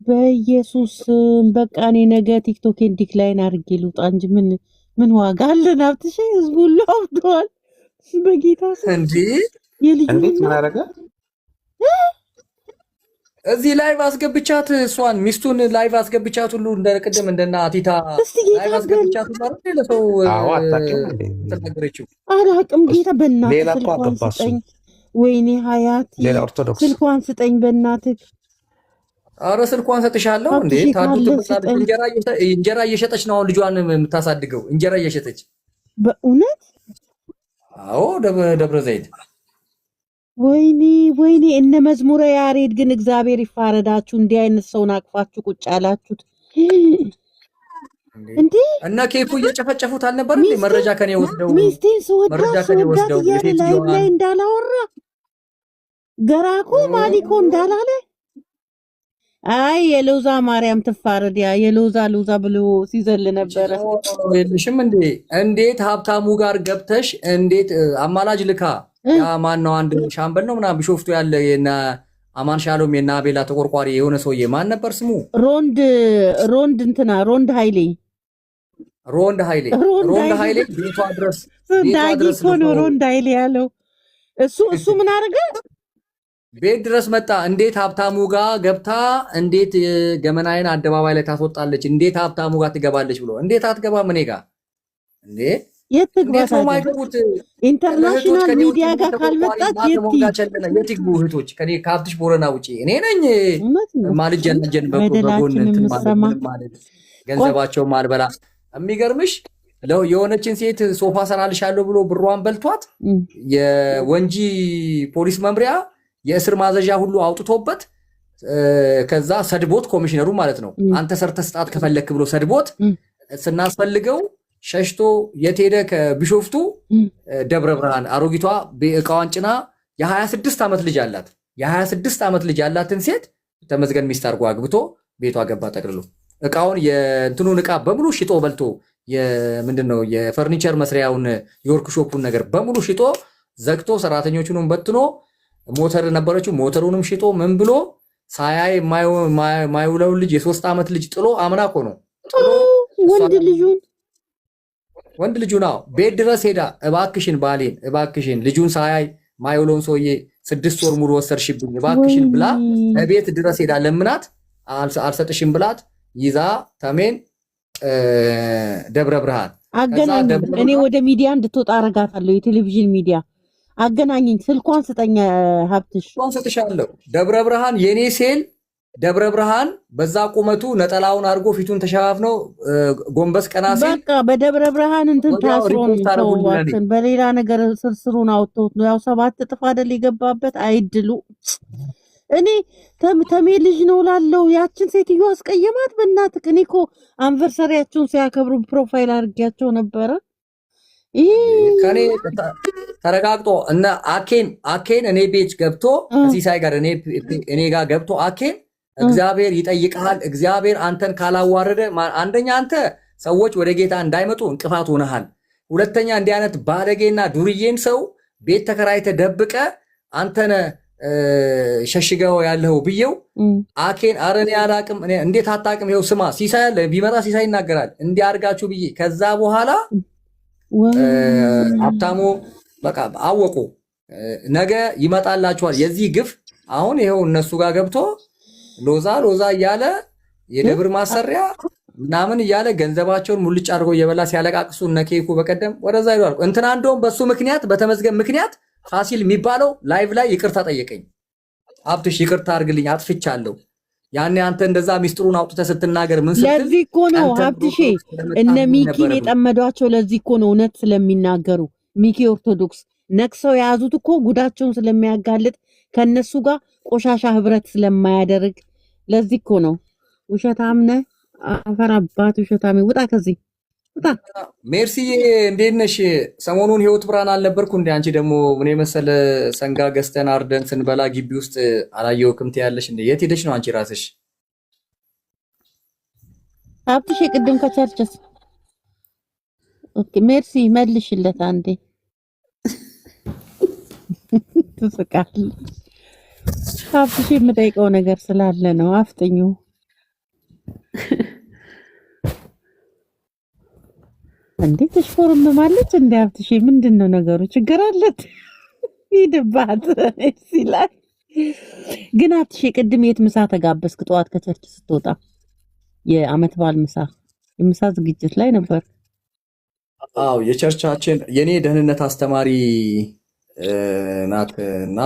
በኢየሱስ በቃ እኔ ነገ ቲክቶኬን ዲክላይን አድርጌ ልውጣ እንጂ ምን ዋጋ አለን? ሀብትሽ ህዝቡ ሁሉ አብደዋል። በጌታ እንዴ እንዴት ምን አደረገ? እዚህ ላይቭ አስገብቻት እሷን ሚስቱን ላይቭ አስገብቻት ሁሉ እንደቅድም እንደና አቲታ ላይቭ አስገብቻት ሁሉ አይደል ለሰው ተናገረችው። አላቅም ጌታ በእናትህ ስልኳን ስጠኝ። ወይኔ ሀያት ስልኳን ስጠኝ በእናትህ። አረ ስልኳን ሰጥሻለሁ እንዴ ታዱት እንጀራ እየሸጠች ነው አሁን ልጇን የምታሳድገው እንጀራ እየሸጠች በእውነት። አዎ ደብረ ዘይት። ወይኔ እነ መዝሙረ ያሬድ ግን እግዚአብሔር ይፋረዳችሁ። እንዲህ አይነት ሰውን አቅፋችሁ ቁጭ ያላችሁት እንዴ! እነ ኬኩ እየጨፈጨፉት አልነበር እንዴ? መረጃ ከኔ ወስደው ሚስቴን ስወዳት እያለ ላይ እንዳላወራ ገራኮ ማሊኮ እንዳላለ አይ የሎዛ ማርያም ትፋረድ ያ የሎዛ ብሎ ሲዘል ነበረ። የለሽም እንዴ? እንዴት ሀብታሙ ጋር ገብተሽ እንዴት አማላጅ ልካ ያ ማን ነው? አንድ ሻምበል ነው ምናምን ቢሾፍቱ ያለ የና አማን ሻሎም የና አቤላ ተቆርቋሪ የሆነ ሰውዬ ማን ነበር ስሙ? ሮንድ እንትና ሮንድ ኃይሌ ቤቷ ድረስ ነው ሮንድ ኃይሌ ያለው እሱ ምን አደረገ? ቤት ድረስ መጣ። እንዴት ሀብታሙ ጋር ገብታ እንዴት ገመናዬን አደባባይ ላይ ታስወጣለች? እንዴት ሀብታሙ ጋር ትገባለች ብሎ እንዴት አትገባም? እኔ ጋር እንዴ እንዴት ነው የማይገቡት? ኢንተርናሽናል ሚዲያ ጋር ካልመጣች የት ይግቡ እህቶች? ከኔ ከሀብትሽ ቦረና ውጪ እኔ ነኝ ማልጀነጀን በጎን ገንዘባቸው ማልበላ። የሚገርምሽ የሆነችን ሴት ሶፋ ሰራልሻለሁ ብሎ ብሯን በልቷት የወንጂ ፖሊስ መምሪያ የእስር ማዘዣ ሁሉ አውጥቶበት ከዛ ሰድቦት ኮሚሽነሩ ማለት ነው አንተ ሰርተ ስጣት ከፈለክ ብሎ ሰድቦት ስናስፈልገው ሸሽቶ የት ሄደ? ከቢሾፍቱ ደብረ ብርሃን አሮጊቷ እቃዋን ጭና የ26 ዓመት ልጅ አላት። የ26 ዓመት ልጅ ያላትን ሴት ተመዝገን ሚስት አድርጎ አግብቶ ቤቷ ገባ ጠቅልሎ እቃውን የእንትኑን እቃ በሙሉ ሽጦ በልቶ ምንድነው የፈርኒቸር መስሪያውን የወርክ ሾፑን ነገር በሙሉ ሽጦ ዘግቶ ሰራተኞቹንም በትኖ ሞተር ነበረችው ሞተሩንም ሽጦ ምን ብሎ ሳያይ ማይውለው ልጅ የ3 ዓመት ልጅ ጥሎ አምና እኮ ነው ወንድ ልጁ ነው ቤት ድረስ ሄዳ እባክሽን ባሌን እባክሽን ልጁን ሳያይ ማይውለውን ሰውዬ 6 ወር ሙሉ ወሰርሽብኝ እባክሽን ብላ ቤት ድረስ ሄዳ ለምናት አልሰጥሽም ብላት ይዛ ተሜን ደብረ ብርሃን አገናኝ እኔ ወደ ሚዲያ እንድትወጣ አረጋታለሁ። የቴሌቪዥን ሚዲያ አገናኝኝ። ስልኳን ስጠኝ ሀብትሽ። ስልኳን ሰጥሻለሁ። ደብረ ብርሃን የኔ ሴል ደብረ ብርሃን በዛ ቁመቱ ነጠላውን አድርጎ ፊቱን ተሸፋፍነው ጎንበስ ቀና ሲል በቃ በደብረ ብርሃን እንትን ታስሮን ተዋችን በሌላ ነገር ስርስሩን አውጥቶት ነው። ያው 7 እጥፍ አይደል የገባበት አይድሉ። እኔ ተሜ ልጅ ነው ላለው ያችን ሴትዮ አስቀየማት። በእናትህ እኔ እኮ አንቨርሰሪያቸውን ሲያከብሩ ፕሮፋይል አድርጌያቸው ነበረ። ከኔ ተረጋግጦ እና አኬን እኔ ቤት ገብቶ ሲሳይ ጋር እኔ ጋር ገብቶ አኬን እግዚአብሔር ይጠይቅሃል። እግዚአብሔር አንተን ካላዋረደ አንደኛ አንተ ሰዎች ወደ ጌታ እንዳይመጡ እንቅፋት ሆነሃል። ሁለተኛ እንዲህ አይነት ባለጌና ዱርዬን ሰው ቤት ተከራይተ ደብቀ አንተነ ሸሽገው ያለው ብየው አኬን አረኔ አላቅም። እንዴት አታቅም? ይኸው ስማ ሲሳይ አለ ቢመጣ ሲሳይ ይናገራል። እንዲያርጋችሁ ብዬ ከዛ በኋላ ሀብታሙ በቃ አወቁ ነገ ይመጣላችኋል የዚህ ግፍ። አሁን ይኸው እነሱ ጋር ገብቶ ሎዛ እያለ የደብር ማሰሪያ ምናምን እያለ ገንዘባቸውን ሙልጭ አድርጎ እየበላ ሲያለቃቅሱ እነኬኩ በቀደም ወደዛ ይሏል። እንትና እንደውም በሱ ምክንያት በተመዝገብ ምክንያት ፋሲል የሚባለው ላይቭ ላይ ይቅርታ ጠየቀኝ። ሀብትሽ ይቅርታ አድርግልኝ አጥፍቻለሁ። ያኔ አንተ እንደዛ ሚስጥሩን አውጥተህ ስትናገር ምን ስትል ለዚህ እኮ ነው ሀብትሽ እነ ሚኪን የጠመዷቸው። ለዚህ እኮ ነው እውነት ስለሚናገሩ ሚኪ ኦርቶዶክስ ነክሰው የያዙት እኮ ጉዳቸውን ስለሚያጋልጥ ከነሱ ጋር ቆሻሻ ህብረት ስለማያደርግ ለዚህ እኮ ነው። ውሸታም ነህ አፈር አባት ውሸታም ውጣ ከዚህ ውጣ። ሜርሲዬ እንዴት ነሽ? ሰሞኑን ህይወት ብርሃን አልነበርኩ እንዴ? አንቺ ደግሞ ምን የመሰለ ሰንጋ ገዝተን አርደን ስንበላ ግቢ ውስጥ አላየሁም ትያለሽ እንዴ? የት ሄደሽ ነው አንቺ ራስሽ? ሀብትሽ ቅድም ከቸርችስ ኦኬ ሜርሲ መልሽለት አንዴ ትስቃለች። ሀብትሽ የምጠይቀው ነገር ስላለ ነው። አፍጥኙ እንዴ ተሽፎርምማለች እንዴ? ሀብትሽ ምንድነው ነገሩ? ችግር አለት ይድባት ሲላይ ግን ሀብትሽ ቅድም የት ምሳ ተጋበዝክ? ጠዋት ከቸርች ስትወጣ የአመት በዓል የምሳ ዝግጅት ላይ ነበር። አዎ የቸርቻችን የኔ ደህንነት አስተማሪ ናት እና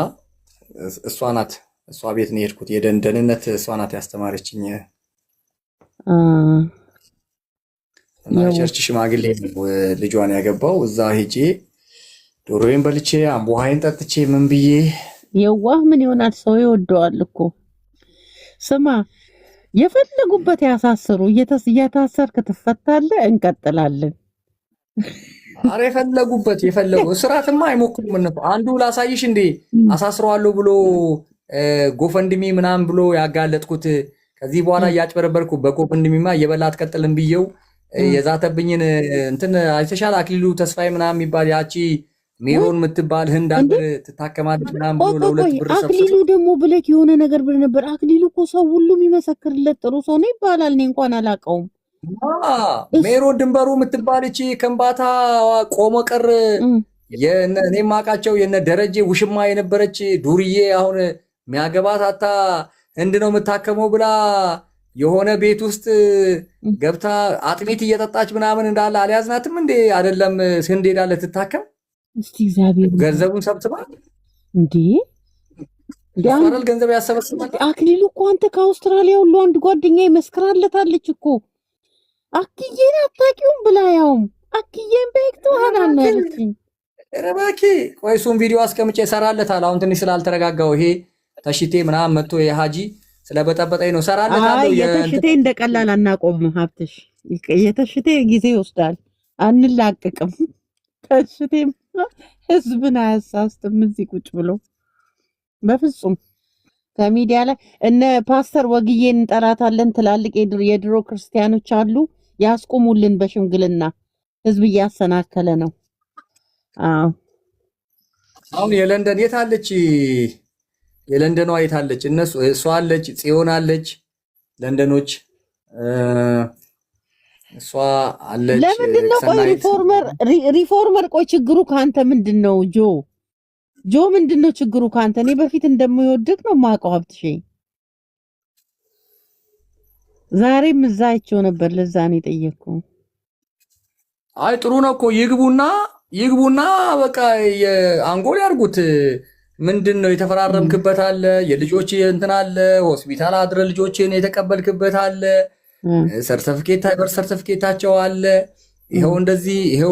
እሷ ቤት ነው የሄድኩት። የደህንነት እሷ ናት ያስተማረችኝ እና ቸርች ሽማግሌ ልጇን ያገባው እዛ ሄጄ ዶሮዬን በልቼ አምቦሃይን ጠጥቼ ምን ብዬ የዋህ ምን ይሆናል ሰው ይወደዋል እኮ። ስማ የፈለጉበት ያሳስሩ፣ እየታሰርክ ትፈታለህ። እንቀጥላለን። አረ የፈለጉበት የፈለጉ እስራትማ አይሞክሩም እነሱ። አንዱ ላሳይሽ እንዴ አሳስረዋለሁ ብሎ ጎፈንድሚ ምናምን ብሎ ያጋለጥኩት ከዚህ በኋላ እያጭበረበርኩ በጎፈንድሚማ እየበላ አትቀጥልም ብዬው የዛተብኝን እንትን አይተሻል። አክሊሉ ተስፋዬ ምናምን የሚባል ያቺ ሜሮን የምትባል ህንድ አገር ትታከማለች ምናምን ብሎ ለሁለት ብር ሰብስቦ አክሊሉ ደግሞ ብለክ የሆነ ነገር ብለህ ነበር። አክሊሉ እኮ ሰው ሁሉም ይመሰክርለት ጥሩ ሰው ነው ይባላል። እኔ እንኳን አላውቀውም። ሜሮን ድንበሩ የምትባል እቺ ከምባታ ቆሞ ቀር እኔ የማውቃቸው የነ ደረጀ ውሽማ የነበረች ዱርዬ አሁን የሚያገባት አታ ህንድ ነው የምታከመው ብላ የሆነ ቤት ውስጥ ገብታ አጥሚት እየጠጣች ምናምን እንዳለ አልያዝናትም እንዴ? አይደለም ህንድ ሄዳለ ትታከም። እስቲ እግዚአብሔር ገንዘቡን ሰብስባ እንዴ ያረል ገንዘብ ያሰበስባል። አክሊሉ እኮ አንተ ከአውስትራሊያ ሁሉ አንድ ጓደኛ ይመስክራለታለች እኮ አክዬን አታውቂውም ብላ ያውም አክዬን በህክቱ ሀናን ነው ያለችኝ። ረባኪ ቆይ እሱን ቪዲዮ አስቀምጬ እሰራለታል። አሁን ትንሽ ስላልተረጋጋው ይሄ ተሽቴ ምናምን መጥቶ የሃጂ ስለበጠበጠኝ ነው እሰራለታለሁ። የተሽቴ እንደቀላል አናቆም ሀብትሽ የተሽቴ ጊዜ ይወስዳል። አንላቅቅም። ተሽቴ ህዝብን አያሳስትም እዚህ ቁጭ ብሎ በፍጹም ከሚዲያ ላይ እነ ፓስተር ወግዬን እንጠራታለን። ትላልቅ የድሮ ክርስቲያኖች አሉ ያስቁሙልን። በሽምግልና ህዝብ እያሰናከለ ነው። አሁን የለንደን የት አለች? የለንደኗ የት አለች? እነሱ እሷ አለች፣ ጽዮን አለች፣ ለንደኖች እሷ አለች። ለምንድን ነው ቆይ ሪፎርመር ቆይ ችግሩ ካንተ ምንድን ነው? ጆ ምንድን ነው ችግሩ ካንተ? እኔ በፊት እንደምይወድቅ ነው የማውቀው ሀብትሽ። ዛሬም እዛ አይቼው ነበር፣ ለዛ ነው የጠየቅኩ። አይ ጥሩ ነው እኮ ይግቡና በቃ አንጎል ያርጉት። ምንድን ነው የተፈራረምክበት አለ፣ የልጆች እንትን አለ፣ ሆስፒታል አድረ ልጆችን የተቀበልክበት አለ፣ ሰርተፊኬታቸው አለ። ይሄው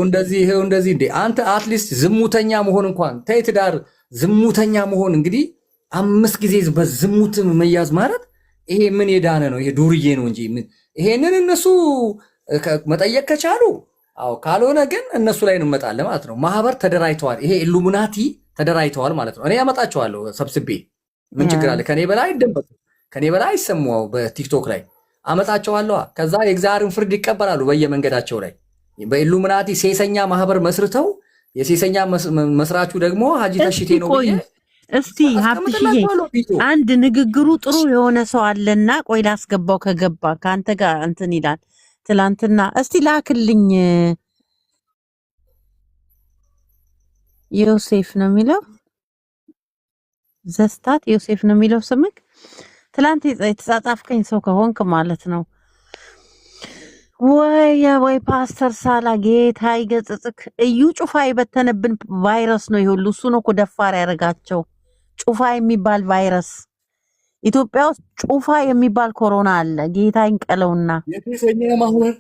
እንደዚህ እንዴ አንተ አትሊስት ዝሙተኛ መሆን እንኳን ተይ፣ ትዳር ዝሙተኛ መሆን እንግዲህ 5 ጊዜ በዝሙት መያዝ ማለት ይሄ ምን የዳነ ነው? ይሄ ዱርዬ ነው እንጂ ይሄንን እነሱ መጠየቅ ከቻሉ አዎ፣ ካልሆነ ግን እነሱ ላይ እንመጣለን ማለት ነው። ማህበር ተደራጅተዋል። ይሄ ኢሉሚናቲ ተደራጅተዋል ማለት ነው። እኔ ያመጣቸዋለሁ ሰብስቤ፣ ምን ችግር አለ? ከኔ በላይ አይደበቁ፣ ከኔ በላይ አይሰማው። በቲክቶክ ላይ አመጣቸዋለሁ። ከዛ የእግዚአብሔርን ፍርድ ይቀበላሉ በየመንገዳቸው ላይ። በኢሉሚናቲ ሴሰኛ ማህበር መስርተው የሴሰኛ መስራቹ ደግሞ ሀጂ ተሽቴ ነው ብዬ እስቲ ሀብትሽዬ አንድ ንግግሩ ጥሩ የሆነ ሰው አለና ቆይ ላስገባው። ከገባ ከአንተ ጋር እንትን ይላል ትላንትና። እስቲ ላክልኝ። ዮሴፍ ነው የሚለው ዘስታት ዮሴፍ ነው የሚለው ስምክ። ትላንት የተጻጻፍከኝ ሰው ከሆንክ ማለት ነው። ወይ ፓስተር ሳላ ጌታ ይገጽጽክ። እዩ ጩፋ የበተነብን ቫይረስ ነው ይሁሉ። እሱ ነው እኮ ደፋር ያደረጋቸው። ጩፋ የሚባል ቫይረስ ኢትዮጵያ ውስጥ ጩፋ የሚባል ኮሮና አለ። ጌታ ይንቀለውና የሴሰኛ ማህበር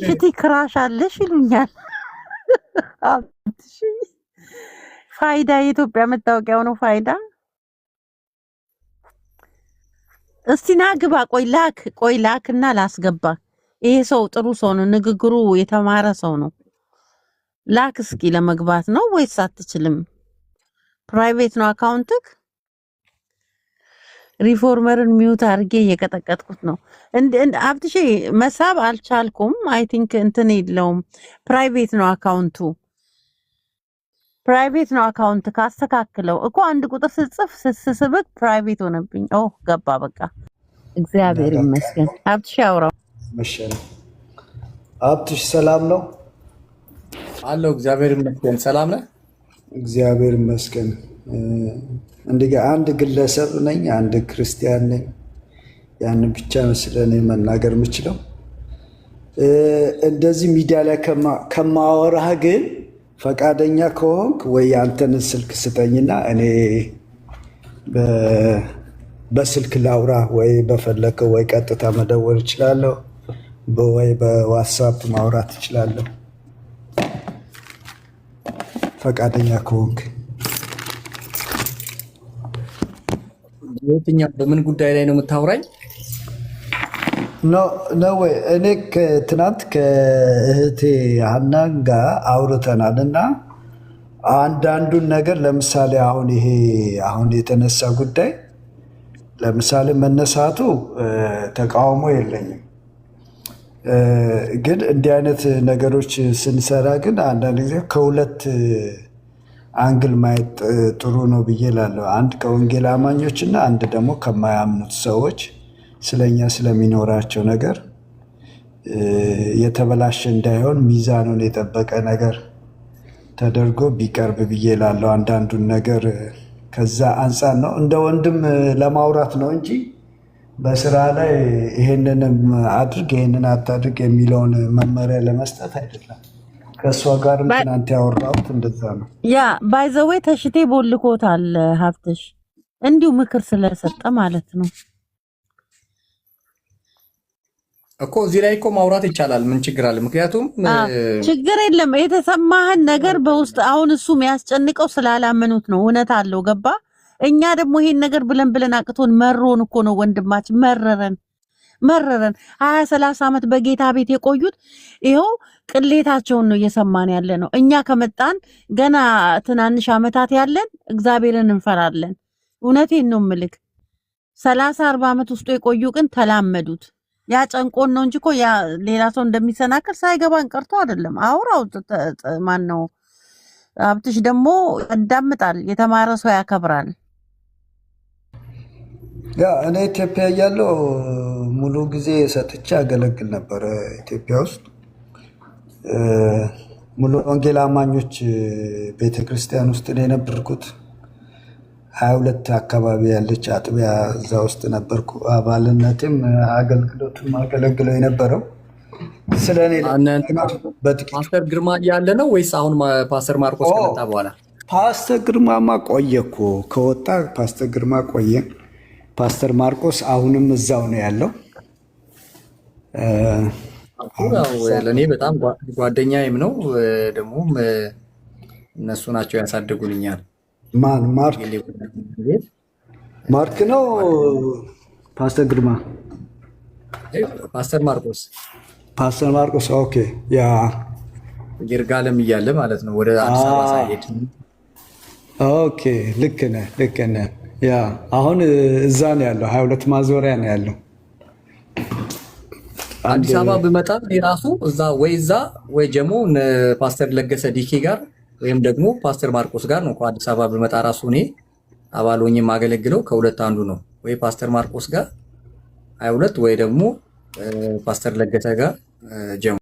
ሽቲ ክራሽ አለሽ ይሉኛል። ፋይዳ የኢትዮጵያ መታወቂያው ነው ፋይዳ። እስቲ ና ግባ። ቆይ ላክና ላስገባ። ይሄ ሰው ጥሩ ሰው ነው፣ ንግግሩ የተማረ ሰው ነው። ላክ እስኪ። ለመግባት ነው ወይስ አትችልም? ፕራይቬት ነው አካውንትክ? ሪፎርመርን ሚውት አድርጌ እየቀጠቀጥኩት ነው። ሀብትሽ መሳብ አልቻልኩም። አይ ቲንክ እንትን የለውም። ፕራይቬት ነው አካውንቱ። ፕራይቬት ነው አካውንት። ካስተካክለው እኮ አንድ ቁጥር ስጽፍ ስስብክ ፕራይቬት ሆነብኝ። ኦ ገባ በቃ። እግዚአብሔር ይመስገን። ሀብትሽ ያውራው መሸነ። ሀብትሽ ሰላም ነው አለው። እግዚአብሔር ይመስገን። ሰላም ነህ? እግዚአብሔር ይመስገን። እንዲህ አንድ ግለሰብ ነኝ፣ አንድ ክርስቲያን ነኝ። ያንን ብቻ መስለኝ መናገር የምችለው እንደዚህ ሚዲያ ላይ ከማወራህ ግን ፈቃደኛ ከሆንክ ወይ አንተን ስልክ ስጠኝና እኔ በስልክ ላውራ፣ ወይ በፈለከው ወይ ቀጥታ መደወል እችላለሁ፣ ወይ በዋትሳፕ ማውራት እችላለሁ። ፈቃደኛ ከሆንክ የትኛው በምን ጉዳይ ላይ ነው የምታወራኝ? ነው ወይ? እኔ ትናንት ከእህቴ ሀናን ጋር አውርተናል እና አንዳንዱን ነገር ለምሳሌ አሁን የተነሳ ጉዳይ ለምሳሌ መነሳቱ ተቃውሞ የለኝም፣ ግን እንዲህ አይነት ነገሮች ስንሰራ ግን አንዳንድ ጊዜ ከሁለት አንግል ማየት ጥሩ ነው ብዬ እላለሁ። አንድ ከወንጌል አማኞች እና አንድ ደግሞ ከማያምኑት ሰዎች ስለኛ ስለሚኖራቸው ነገር የተበላሸ እንዳይሆን ሚዛኑን የጠበቀ ነገር ተደርጎ ቢቀርብ ብዬ እላለሁ። አንዳንዱን ነገር ከዛ አንጻር ነው እንደ ወንድም ለማውራት ነው እንጂ በስራ ላይ ይሄንንም አድርግ ይሄንን አታድርግ የሚለውን መመሪያ ለመስጠት አይደለም። ከእሷ ጋርም ትናንት ያወራሁት እንደዛ ነው። ያ ባይዘዌ ተሽቴ ቦልኮታል ሀብትሽ እንዲሁ ምክር ስለሰጠ ማለት ነው እኮ እዚህ ላይ እኮ ማውራት ይቻላል። ምን ችግር አለ? ምክንያቱም ችግር የለም። የተሰማህን ነገር በውስጥ አሁን እሱ የሚያስጨንቀው ስላላመኑት ነው። እውነት አለው ገባ። እኛ ደግሞ ይሄን ነገር ብለን አቅቶን መሮን እኮ ነው ወንድማችን፣ መረረን 20-30 ዓመት በጌታ ቤት የቆዩት ይኸው ቅሌታቸውን ነው እየሰማን ያለ ነው። እኛ ከመጣን ገና ትናንሽ ዓመታት ያለን እግዚአብሔርን እንፈራለን። እውነቴን ነው ምልክ 30-40 ዓመት ውስጥ የቆዩ ግን ተላመዱት። ያ ጨንቆን ነው እንጂ እኮ ያ ሌላ ሰው እንደሚሰናከል ሳይገባን ቀርቶ አይደለም። አውራው ማን ነው ሀብትሽ ደግሞ ያዳምጣል። የተማረ ሰው ያከብራል። ያ እኔ ኢትዮጵያ እያለሁ ሙሉ ጊዜ ሰጥቼ አገለግል ነበር። ኢትዮጵያ ውስጥ ሙሉ ወንጌል አማኞች ቤተክርስቲያን ውስጥ ነው የነበርኩት። 22 አካባቢ ያለች አጥቢያ እዛ ውስጥ ነበርኩ። አባልነትም አገልግሎትም አገለግለው የነበረው ስለኔ በጥቂቱ። ፓስተር ግርማ ያለ ነው ወይስ አሁን ፓስተር ማርቆስ ከመጣ በኋላ? ፓስተር ግርማማ ቆየ እኮ ከወጣ ፓስተር ግርማ ቆየ። ፓስተር ማርቆስ አሁንም እዛው ነው ያለው። ለእኔ በጣም ጓደኛዬም ነው። ደግሞም እነሱ ናቸው ያሳደጉልኛል። ማን ማርክ ነው? ፓስተር ግርማ ፓስተር ማርቆስ ኦኬ። ያ ይርጋለም እያለ ማለት ነው ወደ አዲስ አበባ ሳይሄድ። ኦኬ ልክ ነህ። ያ አሁን እዛ ነው ያለው። 22 ማዞሪያ ነው ያለው። አዲስ አበባ ብመጣ የራሱ እዛ ወይ ጀሞ ፓስተር ለገሰ ዲኬ ጋር ወይም ደግሞ ፓስተር ማርቆስ ጋር ነው። ከአዲስ አበባ ብመጣ ራሱ እኔ አባል ሆኜ የማገለግለው ከሁለት አንዱ ነው። ወይ ፓስተር ማርቆስ ጋር 22 ወይ ደግሞ ፓስተር ለገሰ ጋር ጀሞ